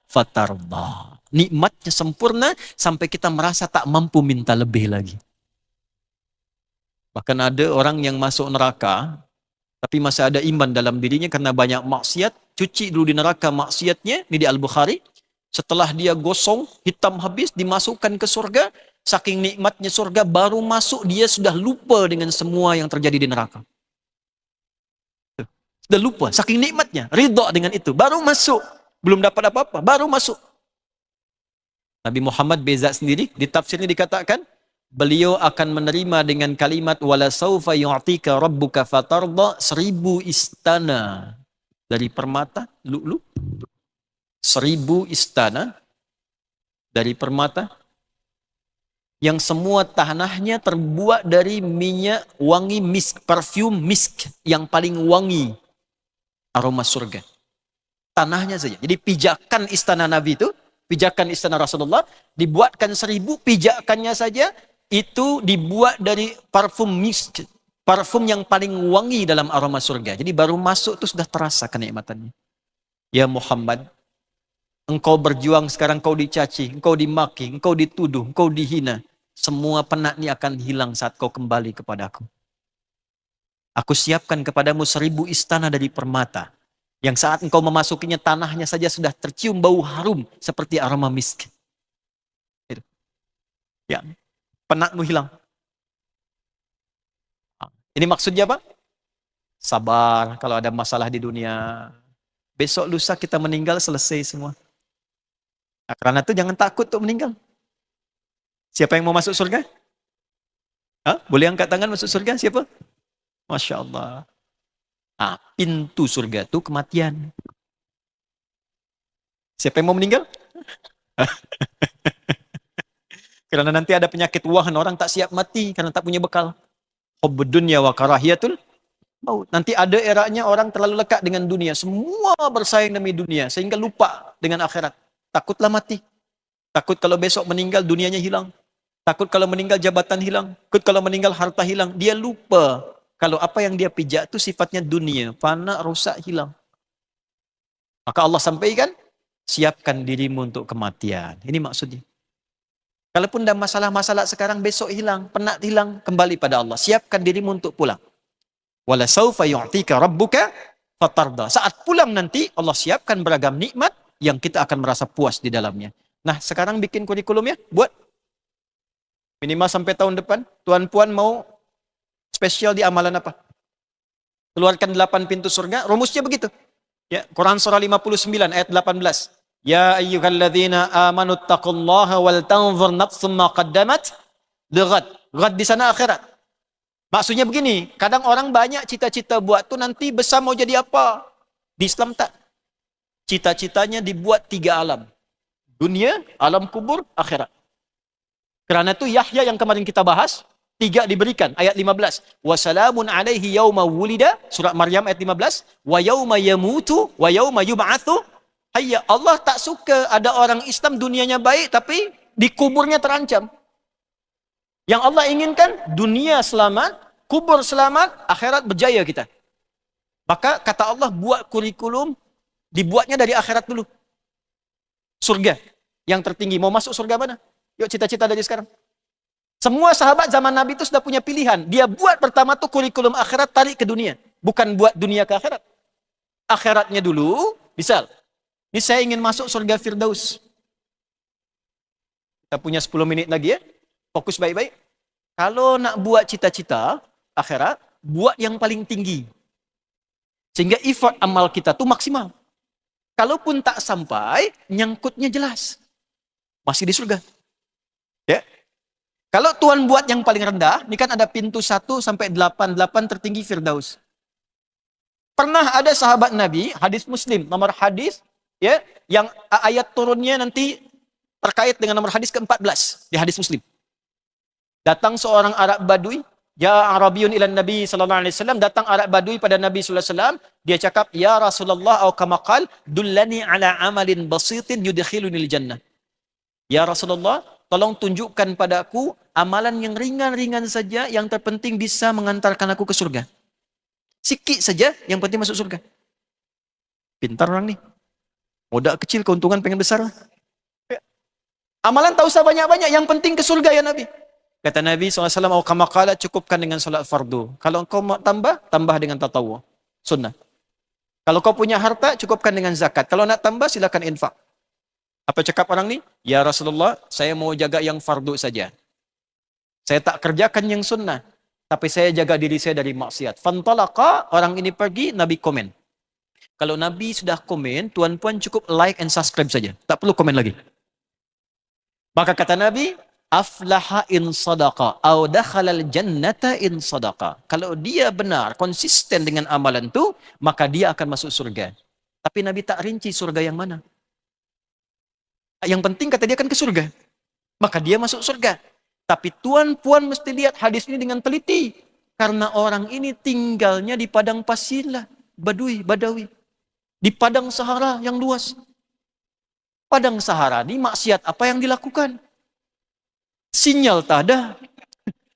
fatarda. Nikmatnya sempurna sampai kita merasa tak mampu minta lebih lagi. Bahkan ada orang yang masuk neraka, tapi masih ada iman dalam dirinya karena banyak maksiat, cuci dulu di neraka maksiatnya, ini di Al-Bukhari. Setelah dia gosong, hitam habis, dimasukkan ke surga, saking nikmatnya surga, baru masuk dia sudah lupa dengan semua yang terjadi di neraka. Sudah lupa, saking nikmatnya, ridha dengan itu, baru masuk. Belum dapat apa-apa, baru masuk. Nabi Muhammad beza sendiri, di tafsirnya dikatakan, beliau akan menerima dengan kalimat, wala saufa yu'tika rabbuka fatarda, 1000 istana dari permata, lu'lu'. 1000 istana dari permata yang semua tanahnya terbuat dari minyak wangi misk, parfum misk yang paling wangi aroma surga. Tanahnya saja. Jadi pijakan istana Nabi itu, pijakan istana Rasulullah dibuatkan 1000, pijakannya saja itu dibuat dari parfum misk, parfum yang paling wangi dalam aroma surga. Jadi baru masuk itu sudah terasa kenikmatannya. Ya Muhammad, engkau berjuang sekarang, engkau dicaci, engkau dimaki, engkau dituduh, engkau dihina. Semua penat ini akan hilang saat kau kembali kepadaku. Aku siapkan kepadamu 1000 istana dari permata. Yang saat engkau memasukinya, tanahnya saja sudah tercium bau harum seperti aroma misk. Itu. Ya, penatmu hilang. Ini maksudnya apa? Sabar kalau ada masalah di dunia. Besok lusa kita meninggal, selesai semua. Nah, karena itu jangan takut untuk meninggal. Siapa yang mau masuk surga? Hah? Boleh angkat tangan masuk surga? Siapa? Masya Allah. Nah, pintu surga itu kematian. Siapa yang mau meninggal? Karena nanti ada penyakit wahan, orang tak siap mati karena tak punya bekal. Hubbud dunya wa karahiyatul maut. Nanti ada eranya orang terlalu lekat dengan dunia. Semua bersaing demi dunia sehingga lupa dengan akhirat. Takutlah mati. Takut kalau besok meninggal dunianya hilang. Takut kalau meninggal jabatan hilang. Takut kalau meninggal harta hilang. Dia lupa kalau apa yang dia pijak itu sifatnya dunia. Fana, rusak, hilang. Maka Allah sampaikan, siapkan dirimu untuk kematian. Ini maksudnya. Kalaupun ada masalah-masalah sekarang, besok hilang, penat hilang, kembali pada Allah. Siapkan dirimu untuk pulang. Wala saufa yu'tika rabbuka fatarda. Saat pulang nanti, Allah siapkan beragam nikmat yang kita akan merasa puas di dalamnya. Nah, sekarang bikin kurikulumnya, buat minimal sampai tahun depan. Tuan Puan mau spesial di amalan apa? Keluarkan 8 pintu surga, rumusnya begitu. Ya, Quran surah 59 ayat 18. Ya ayyuhalladzina amanu taqullaha wal tanzur nafsum ma qaddamat lighad. Ghad di sana akhirat. Maksudnya begini, kadang orang banyak cita-cita buat tuh nanti besar mau jadi apa? Di Islam tak. Cita-citanya dibuat 3 alam. Dunia, alam kubur, akhirat. Karena itu Yahya yang kemarin kita bahas, 3 diberikan. Ayat 15. Wassalamun alaihi yawma wulida. Surat Maryam ayat 15. Wa yawma yamutu. Wa yawma yub'athu. Hayya. Allah tak suka ada orang Islam dunianya baik, tapi di kuburnya terancam. Yang Allah inginkan, dunia selamat, kubur selamat, akhirat berjaya kita. Maka kata Allah, buat kurikulum, dibuatnya dari akhirat dulu. Surga yang tertinggi. Mau masuk surga mana? Yuk cita-cita dari sekarang. Semua sahabat zaman Nabi itu sudah punya pilihan. Dia buat pertama tuh kurikulum akhirat, tarik ke dunia. Bukan buat dunia ke akhirat. akhiratnya dulu. Misal, ini saya ingin masuk surga Firdaus. Kita punya 10 menit lagi ya. Fokus baik-baik. Kalau nak buat cita-cita akhirat, buat yang paling tinggi. Sehingga effort amal kita tuh maksimal. Kalaupun tak sampai, nyangkutnya jelas. Masih di surga. Ya. Kalau Tuhan buat yang paling rendah, ini kan ada pintu 1 sampai 8, 8 tertinggi Firdaus. Pernah ada sahabat Nabi, hadis Muslim, nomor hadis ya, yang ayat turunnya nanti terkait dengan nomor hadis ke-14 di hadis Muslim. Datang seorang Arab Badui, ya Arabiyun ilan Nabi sallallahu alaihi wasallam, datang Arab Badui pada Nabi sallallahu alaihi wasallam, dia cakap, "Ya Rasulullah atau kama qal, dullani ala amalin basitin yudkhilunil jannah." Ya Rasulullah, tolong tunjukkan padaku amalan yang ringan-ringan saja yang terpenting bisa mengantarkan aku ke surga. Sikit saja, yang penting masuk surga. Pintar orang nih. Modal kecil, keuntungan pengen besar. Amalan tak usah banyak-banyak, yang penting ke surga ya Nabi. Kata Nabi SAW, "Oh kamakala, cukupkan dengan salat fardu. Kalau kau mau tambah, tambah dengan tatawu. Sunnah. Kalau kau punya harta, cukupkan dengan zakat. Kalau nak tambah, silakan infak." Apa cakap orang ni? Ya Rasulullah, saya mau jaga yang fardu saja. Saya tak kerjakan yang sunnah. Tapi saya jaga diri saya dari maksiat. Fantalaqa, orang ini pergi, Nabi komen. Kalau Nabi sudah komen, tuan-puan cukup like and subscribe saja. Tak perlu komen lagi. Maka kata Nabi, aflaha in sadaqa, au dakhalal jannata in sadaqa. Kalau dia benar, konsisten dengan amalan itu, maka dia akan masuk surga. Tapi Nabi tak rinci surga yang mana. Yang penting kata dia kan ke surga. Maka dia masuk surga. Tapi tuan-puan mesti lihat hadis ini dengan teliti. Karena orang ini tinggalnya di padang pasir lah. Badawi. Di padang Sahara yang luas. Padang Sahara ini maksiat apa yang dilakukan? Sinyal tak ada.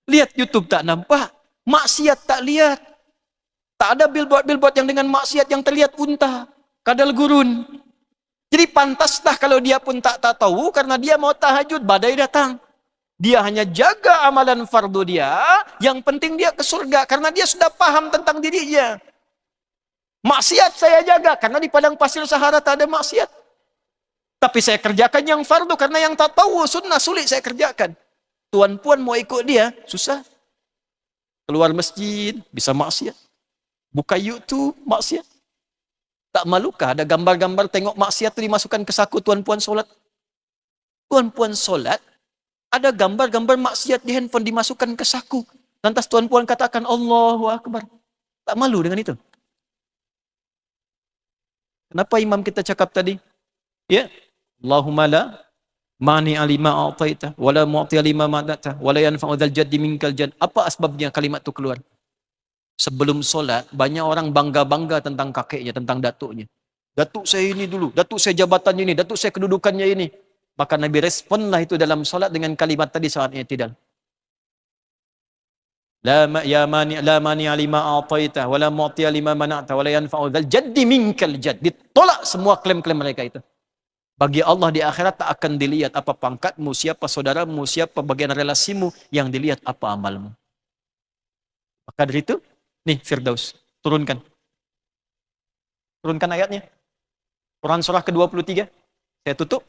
Lihat YouTube tak nampak. Maksiat tak lihat. Tak ada billboard-billboard yang dengan maksiat yang terlihat unta. Kadal gurun. Jadi pantaslah kalau dia pun tak tahu karena dia mau tahajud, badai datang. Dia hanya jaga amalan fardu dia, yang penting dia ke surga karena dia sudah paham tentang dirinya. Maksiat saya jaga karena di padang pasir Sahara tak ada maksiat. Tapi saya kerjakan yang fardu karena yang tak tahu sunnah sulit saya kerjakan. Tuan-puan mau ikut dia, susah. Keluar masjid, bisa maksiat. Buka YouTube, maksiat. Tak malukah ada gambar-gambar tengok maksiat itu dimasukkan ke saku tuan-puan solat? Tuan-puan solat, ada gambar-gambar maksiat di handphone dimasukkan ke saku. Lantas tuan-puan katakan, Allahu Akbar. Tak malu dengan itu? Kenapa imam kita cakap tadi? Ya, Allahumma la mani alima a'taita, wala mu'ti alima ma'data, wala yanfa'u dzal jaddi minkal jadd. Apa asbabnya kalimat itu keluar? Sebelum solat, banyak orang bangga-bangga tentang kakeknya, tentang datuknya. Datuk saya ini dulu, datuk saya jabatannya ini, datuk saya kedudukannya ini. Maka Nabi responlah itu dalam solat dengan kalimat tadi saat i'tidal. La mani alima a'taita, wala mu'ti alima mana'ta, wala yanfa'u dzal jaddi minkal jadd. Ditolak semua klaim-klaim mereka itu. Bagi Allah di akhirat tak akan dilihat apa pangkatmu, siapa saudaramu, siapa bagian relasimu, yang dilihat apa amalmu. Maka dari itu, nih Firdaus, turunkan. Turunkan ayatnya. Quran surah ke-23. Saya tutup.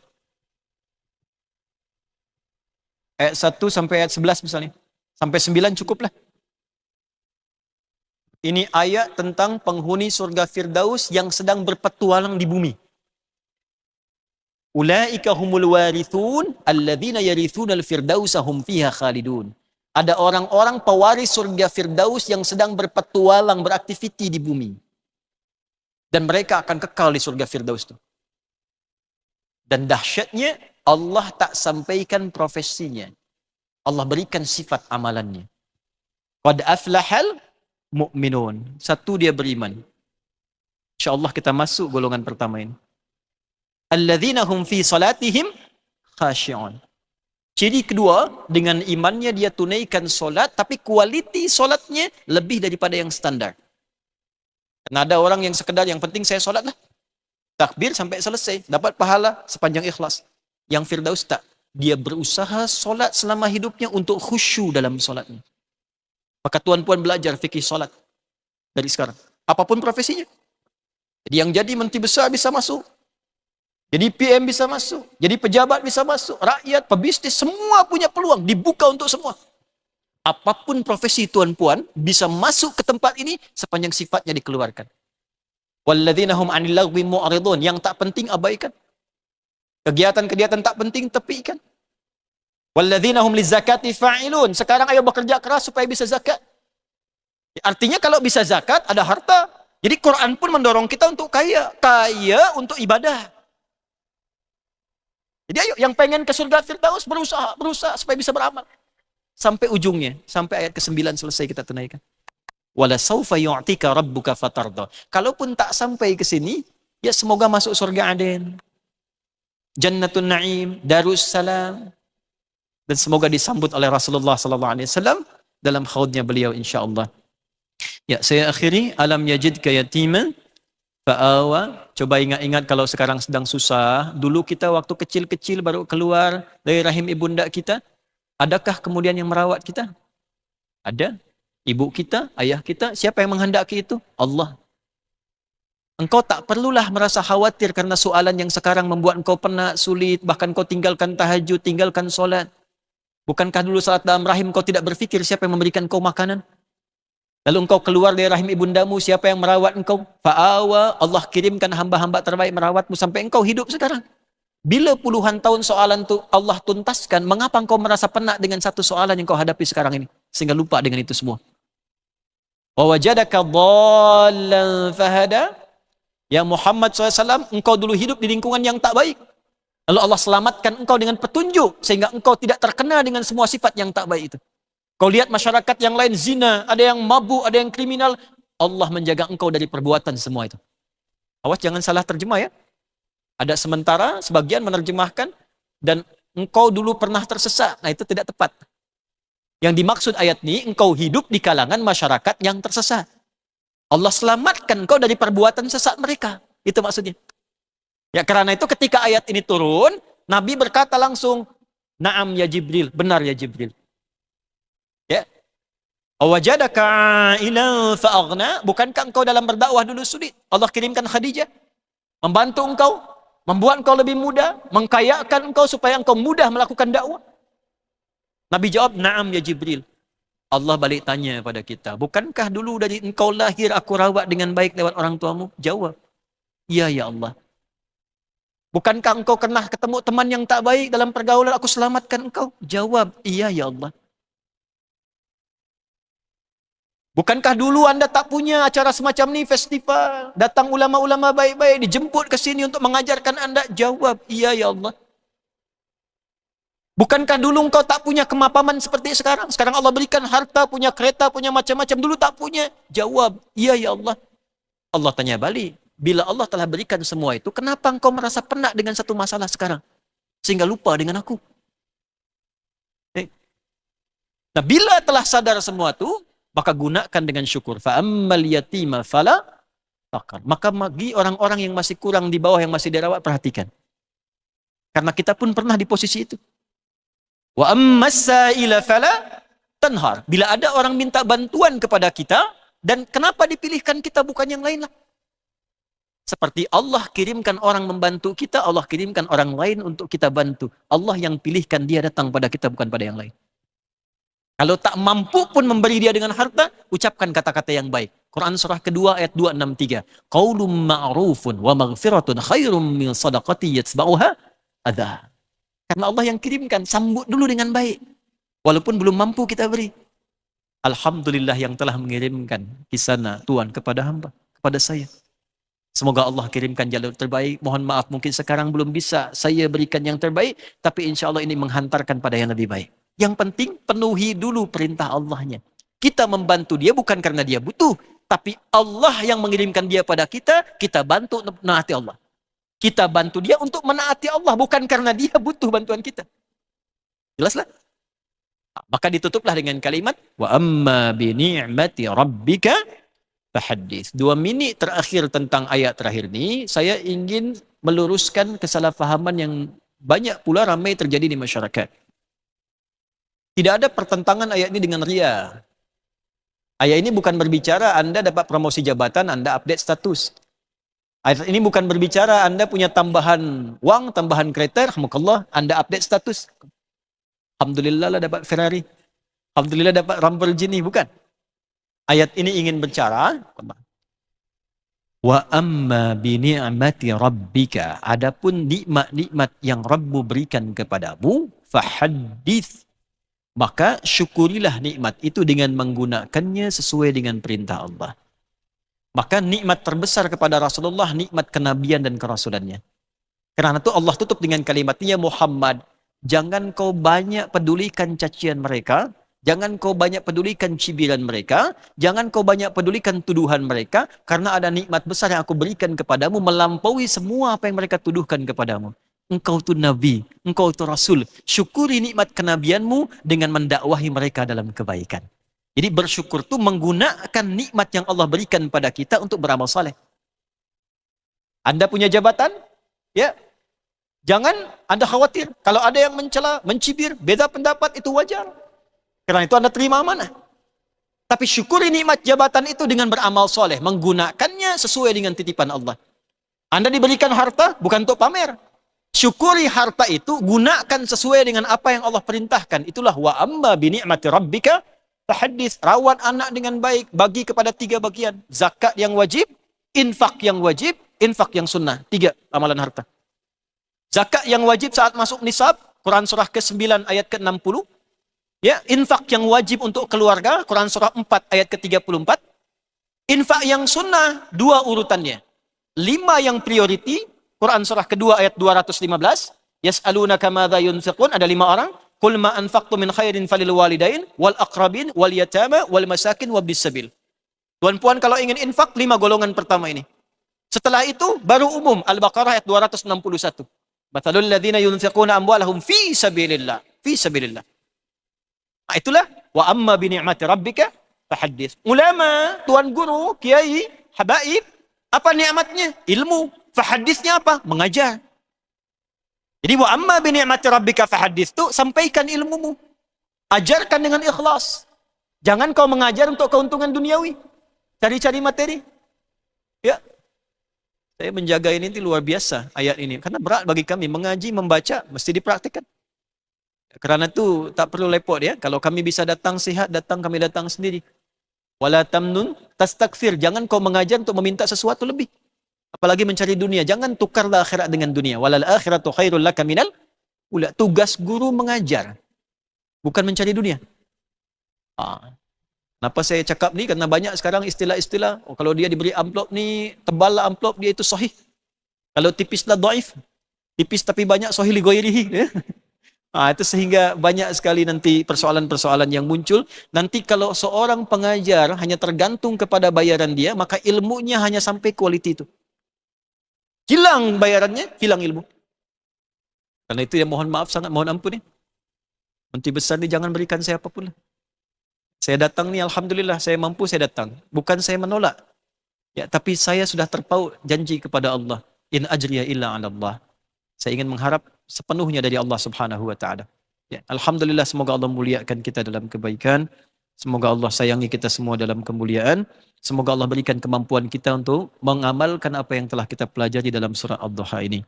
Ayat 1 sampai ayat 11 misalnya. Sampai 9 cukuplah. Ini ayat tentang penghuni surga Firdaus yang sedang berpetualang di bumi. Ulaika humul warithun alladzina yarithunal firdausa hum fiha khalidun. Ada orang-orang pewaris surga Firdaus yang sedang berpetualang, beraktiviti di bumi. Dan mereka akan kekal di surga Firdaus itu. Dan dahsyatnya, Allah tak sampaikan profesinya. Allah berikan sifat amalannya. Qad aflahal mu'minun. Satu, dia beriman. InsyaAllah kita masuk golongan pertama ini. Alladzina hum fi salatihim khashi'un. Ciri kedua, dengan imannya dia tunaikan solat, tapi kualiti solatnya lebih daripada yang standar. Karena ada orang yang sekedar, yang penting saya solat lah. Takbir sampai selesai, dapat pahala sepanjang ikhlas. Yang Firdaus tak. Dia berusaha solat selama hidupnya untuk khusyuk dalam solatnya. Maka tuan-puan belajar fikih solat dari sekarang. Apapun profesinya. Jadi yang jadi menteri besar bisa masuk. Jadi PM bisa masuk. Jadi pejabat bisa masuk. Rakyat, pebisnis, semua punya peluang. Dibuka untuk semua. Apapun profesi tuan-puan bisa masuk ke tempat ini sepanjang sifatnya dikeluarkan. Walladzina hum 'anil lagwi mu'ridun. Yang tak penting abaikan. Kegiatan-kegiatan tak penting tepikan. Walladzina hum lizakati fa'ilun. Sekarang ayo bekerja keras supaya bisa zakat. Artinya kalau bisa zakat ada harta. Jadi Quran pun mendorong kita untuk kaya. Kaya untuk ibadah. Jadi ayo yang pengen ke surga Firdaus berusaha supaya bisa beramal. Sampai ujungnya, sampai ayat ke-9 selesai kita tunaikan. Wala saufa yu'tika rabbuka fatarda. Kalaupun tak sampai ke sini, ya semoga masuk surga Aden. Jannatun Na'im, Darussalam. Dan semoga disambut oleh Rasulullah SAW dalam khaudnya beliau insyaallah. Ya, saya akhiri alam yajidka yatiman fa'awa. Coba ingat-ingat kalau sekarang sedang susah. Dulu kita waktu kecil-kecil baru keluar dari rahim ibunda kita. Adakah kemudian yang merawat kita? Ada. Ibu kita, ayah kita. Siapa yang menghendaki itu? Allah. Engkau tak perlulah merasa khawatir karena soalan yang sekarang membuat engkau penat, sulit. Bahkan kau tinggalkan tahajud, tinggalkan solat. Bukankah dulu saat dalam rahim kau tidak berpikir siapa yang memberikan kau makanan? Lalu engkau keluar dari rahim ibundamu, siapa yang merawat engkau? Fa'awa, Allah kirimkan hamba-hamba terbaik merawatmu sampai engkau hidup sekarang. Bila puluhan tahun soalan itu Allah tuntaskan, mengapa engkau merasa penat dengan satu soalan yang kau hadapi sekarang ini? Sehingga lupa dengan itu semua. Wa wajadaka dhallan fahada. Ya Muhammad SAW, engkau dulu hidup di lingkungan yang tak baik. Lalu Allah selamatkan engkau dengan petunjuk, sehingga engkau tidak terkena dengan semua sifat yang tak baik itu. Kau lihat masyarakat yang lain zina, ada yang mabuk, ada yang kriminal. Allah menjaga engkau dari perbuatan semua itu. Awas jangan salah terjemah ya. Ada sementara sebagian menerjemahkan dan engkau dulu pernah tersesat. Nah itu tidak tepat. Yang dimaksud ayat ini, engkau hidup di kalangan masyarakat yang tersesat. Allah selamatkan engkau dari perbuatan sesat mereka. Itu maksudnya. Ya karena itu ketika ayat ini turun, Nabi berkata langsung, "Na'am ya Jibril," benar ya Jibril. Ya. Awajadaka ila fa'aghna, bukankah engkau dalam berdakwah dulu sulit? Allah kirimkan Khadijah membantu engkau, membuat engkau lebih mudah, mengkayakan engkau supaya engkau mudah melakukan dakwah. Nabi jawab, "Na'am ya Jibril." Allah balik tanya pada kita, bukankah dulu dari engkau lahir aku rawat dengan baik lewat orang tuamu? Jawab, "Iya ya Allah." Bukankah engkau pernah ketemu teman yang tak baik dalam pergaulan aku selamatkan engkau? Jawab, "Iya ya Allah." Bukankah dulu Anda tak punya acara semacam ini, festival, datang ulama-ulama baik-baik, dijemput ke sini untuk mengajarkan Anda? Jawab, "Iya ya Allah." Bukankah dulu engkau tak punya kemapaman seperti sekarang? Sekarang Allah berikan harta, punya kereta, punya macam-macam. Dulu tak punya. Jawab, "Iya ya Allah." Allah tanya balik, bila Allah telah berikan semua itu, kenapa engkau merasa penat dengan satu masalah sekarang? Sehingga lupa dengan aku. Nah, bila telah sadar semua itu, maka gunakan dengan syukur. Fa'ammal yatima fala taqhar. Maka bagi orang-orang yang masih kurang di bawah, yang masih dirawat, perhatikan. Karena kita pun pernah di posisi itu. Wa ammas sa'ila fala tanhar. Bila ada orang minta bantuan kepada kita, dan kenapa dipilihkan kita bukan yang lain lah? Seperti Allah kirimkan orang membantu kita, Allah kirimkan orang lain untuk kita bantu. Allah yang pilihkan dia datang pada kita, bukan pada yang lain. Kalau tak mampu pun memberi dia dengan harta, ucapkan kata-kata yang baik. Quran surah kedua ayat 263. Qaulun ma'rufun wa maghfiratun khairum min sadaqati yatsba'uha adha. Karena Allah yang kirimkan, sambut dulu dengan baik. Walaupun belum mampu kita beri. Alhamdulillah yang telah mengirimkan kisana Tuhan kepada hamba, kepada saya. Semoga Allah kirimkan jalur terbaik. Mohon maaf mungkin sekarang belum bisa saya berikan yang terbaik, tapi insya Allah ini menghantarkan pada yang lebih baik. Yang penting penuhi dulu perintah Allahnya. Kita membantu dia bukan karena dia butuh, tapi Allah yang mengirimkan dia pada kita, kita bantu untuk menaati Allah. Kita bantu dia untuk menaati Allah, bukan karena dia butuh bantuan kita. Jelaslah? Maka ditutuplah dengan kalimat, wa amma bi ni'mati rabbika fahaddits. 2 menit terakhir tentang ayat terakhir ini, saya ingin meluruskan kesalahpahaman yang banyak pula ramai terjadi di masyarakat. Tidak ada pertentangan ayat ini dengan ria. Ayat ini bukan berbicara Anda dapat promosi jabatan, Anda update status. Ayat ini bukan berbicara Anda punya tambahan uang, tambahan kereta, rahmukallah, Anda update status. Alhamdulillah lah dapat Ferrari. Alhamdulillah dapat Lamborghini, bukan. Ayat ini ingin bicara, wa amma bi ni'mati rabbika, adapun nikmat-nikmat yang Rabbmu berikan kepadamu, fahaddits, maka syukurilah nikmat itu dengan menggunakannya sesuai dengan perintah Allah. Maka nikmat terbesar kepada Rasulullah, nikmat kenabian dan kerasulannya. Karena itu Allah tutup dengan kalimatnya, Muhammad, jangan kau banyak pedulikan cacian mereka, jangan kau banyak pedulikan cibiran mereka, jangan kau banyak pedulikan tuduhan mereka, karena ada nikmat besar yang aku berikan kepadamu, melampaui semua apa yang mereka tuduhkan kepadamu. Engkau tu Nabi, engkau tu Rasul, syukuri nikmat kenabianmu dengan mendakwahi mereka dalam kebaikan. Jadi bersyukur itu menggunakan nikmat yang Allah berikan pada kita untuk beramal saleh. Anda punya jabatan, ya, jangan Anda khawatir. Kalau ada yang mencela, mencibir, beda pendapat, itu wajar. Karena itu Anda terima amanah. Tapi syukuri nikmat jabatan itu dengan beramal soleh, menggunakannya sesuai dengan titipan Allah. Anda diberikan harta bukan untuk pamer. Syukuri harta itu, gunakan sesuai dengan apa yang Allah perintahkan. Itulah wa amma bi ni'mati rabbika fahaddits. Rawat anak dengan baik, bagi kepada 3 bagian. Zakat yang wajib, infak yang wajib, infak yang sunnah. 3 amalan harta. Zakat yang wajib saat masuk nisab, Quran surah ke-9 ayat ke-60. Ya, infak yang wajib untuk keluarga, Quran surah 4 ayat ke-34. Infak yang sunnah, 2 urutannya. 5 yang priority, Quran surah kedua ayat 215. Yas'alunaka madza yunfiqun, ada 5 orang. Qul ma anfaqtum min khairin falil walidain wal aqrabin wal yatama wal masakin wabis sabil. Tuan-puan kalau ingin infak 5 golongan pertama ini. Setelah itu baru umum, Al-Baqarah ayat 261. Mathalul ladzina yunfiquna amwalahum fi sabilillah. Fi sabilillah. Nah, itulah wa amma bi ni'mati rabbika fahaddits. Ulama, tuan guru, kiai, habaib, apa nikmatnya? Ilmu. Fahadditsnya apa? Mengajar. Jadi wa amma bi ni'mati rabbika fahaddits itu sampaikan ilmumu. Ajarkan dengan ikhlas. Jangan kau mengajar untuk keuntungan duniawi. Cari-cari materi. Ya. Saya menjaga ini luar biasa ayat ini karena berat bagi kami mengaji, membaca mesti dipraktikkan. Kerana itu tak perlu lepot ya. Kalau kami bisa datang sihat, datang, kami datang sendiri. Wala tamnun tastakfir. Jangan kau mengajar untuk meminta sesuatu lebih. Apalagi mencari dunia. Jangan tukarlah akhirat dengan dunia. Walal akhiratu khairul laka minal ula. Tugas guru mengajar. Bukan mencari dunia. Kenapa saya cakap ni? Karena banyak sekarang istilah-istilah. Oh, kalau dia diberi amplop ni, tebal lah amplop dia itu sahih. Kalau tipis lah dhaif. Tipis tapi banyak sahih li ghairihi. Itu sehingga banyak sekali nanti persoalan-persoalan yang muncul. Nanti kalau seorang pengajar hanya tergantung kepada bayaran dia, maka ilmunya hanya sampai kualiti itu. Hilang bayarannya, hilang ilmu. Karena itu ya mohon maaf sangat, mohon ampun ya. Menteri besar ni jangan berikan saya apapun lah. Saya datang ni alhamdulillah, saya mampu saya datang. Bukan saya menolak. Ya, tapi saya sudah terpaut janji kepada Allah. In ajriya illa 'ala Allah. Saya ingin mengharap sepenuhnya dari Allah Subhanahu wa taala. Ya, alhamdulillah semoga Allah muliakan kita dalam kebaikan. Semoga Allah sayangi kita semua dalam kemuliaan. Semoga Allah berikan kemampuan kita untuk mengamalkan apa yang telah kita pelajari dalam surah Ad-Duha ini.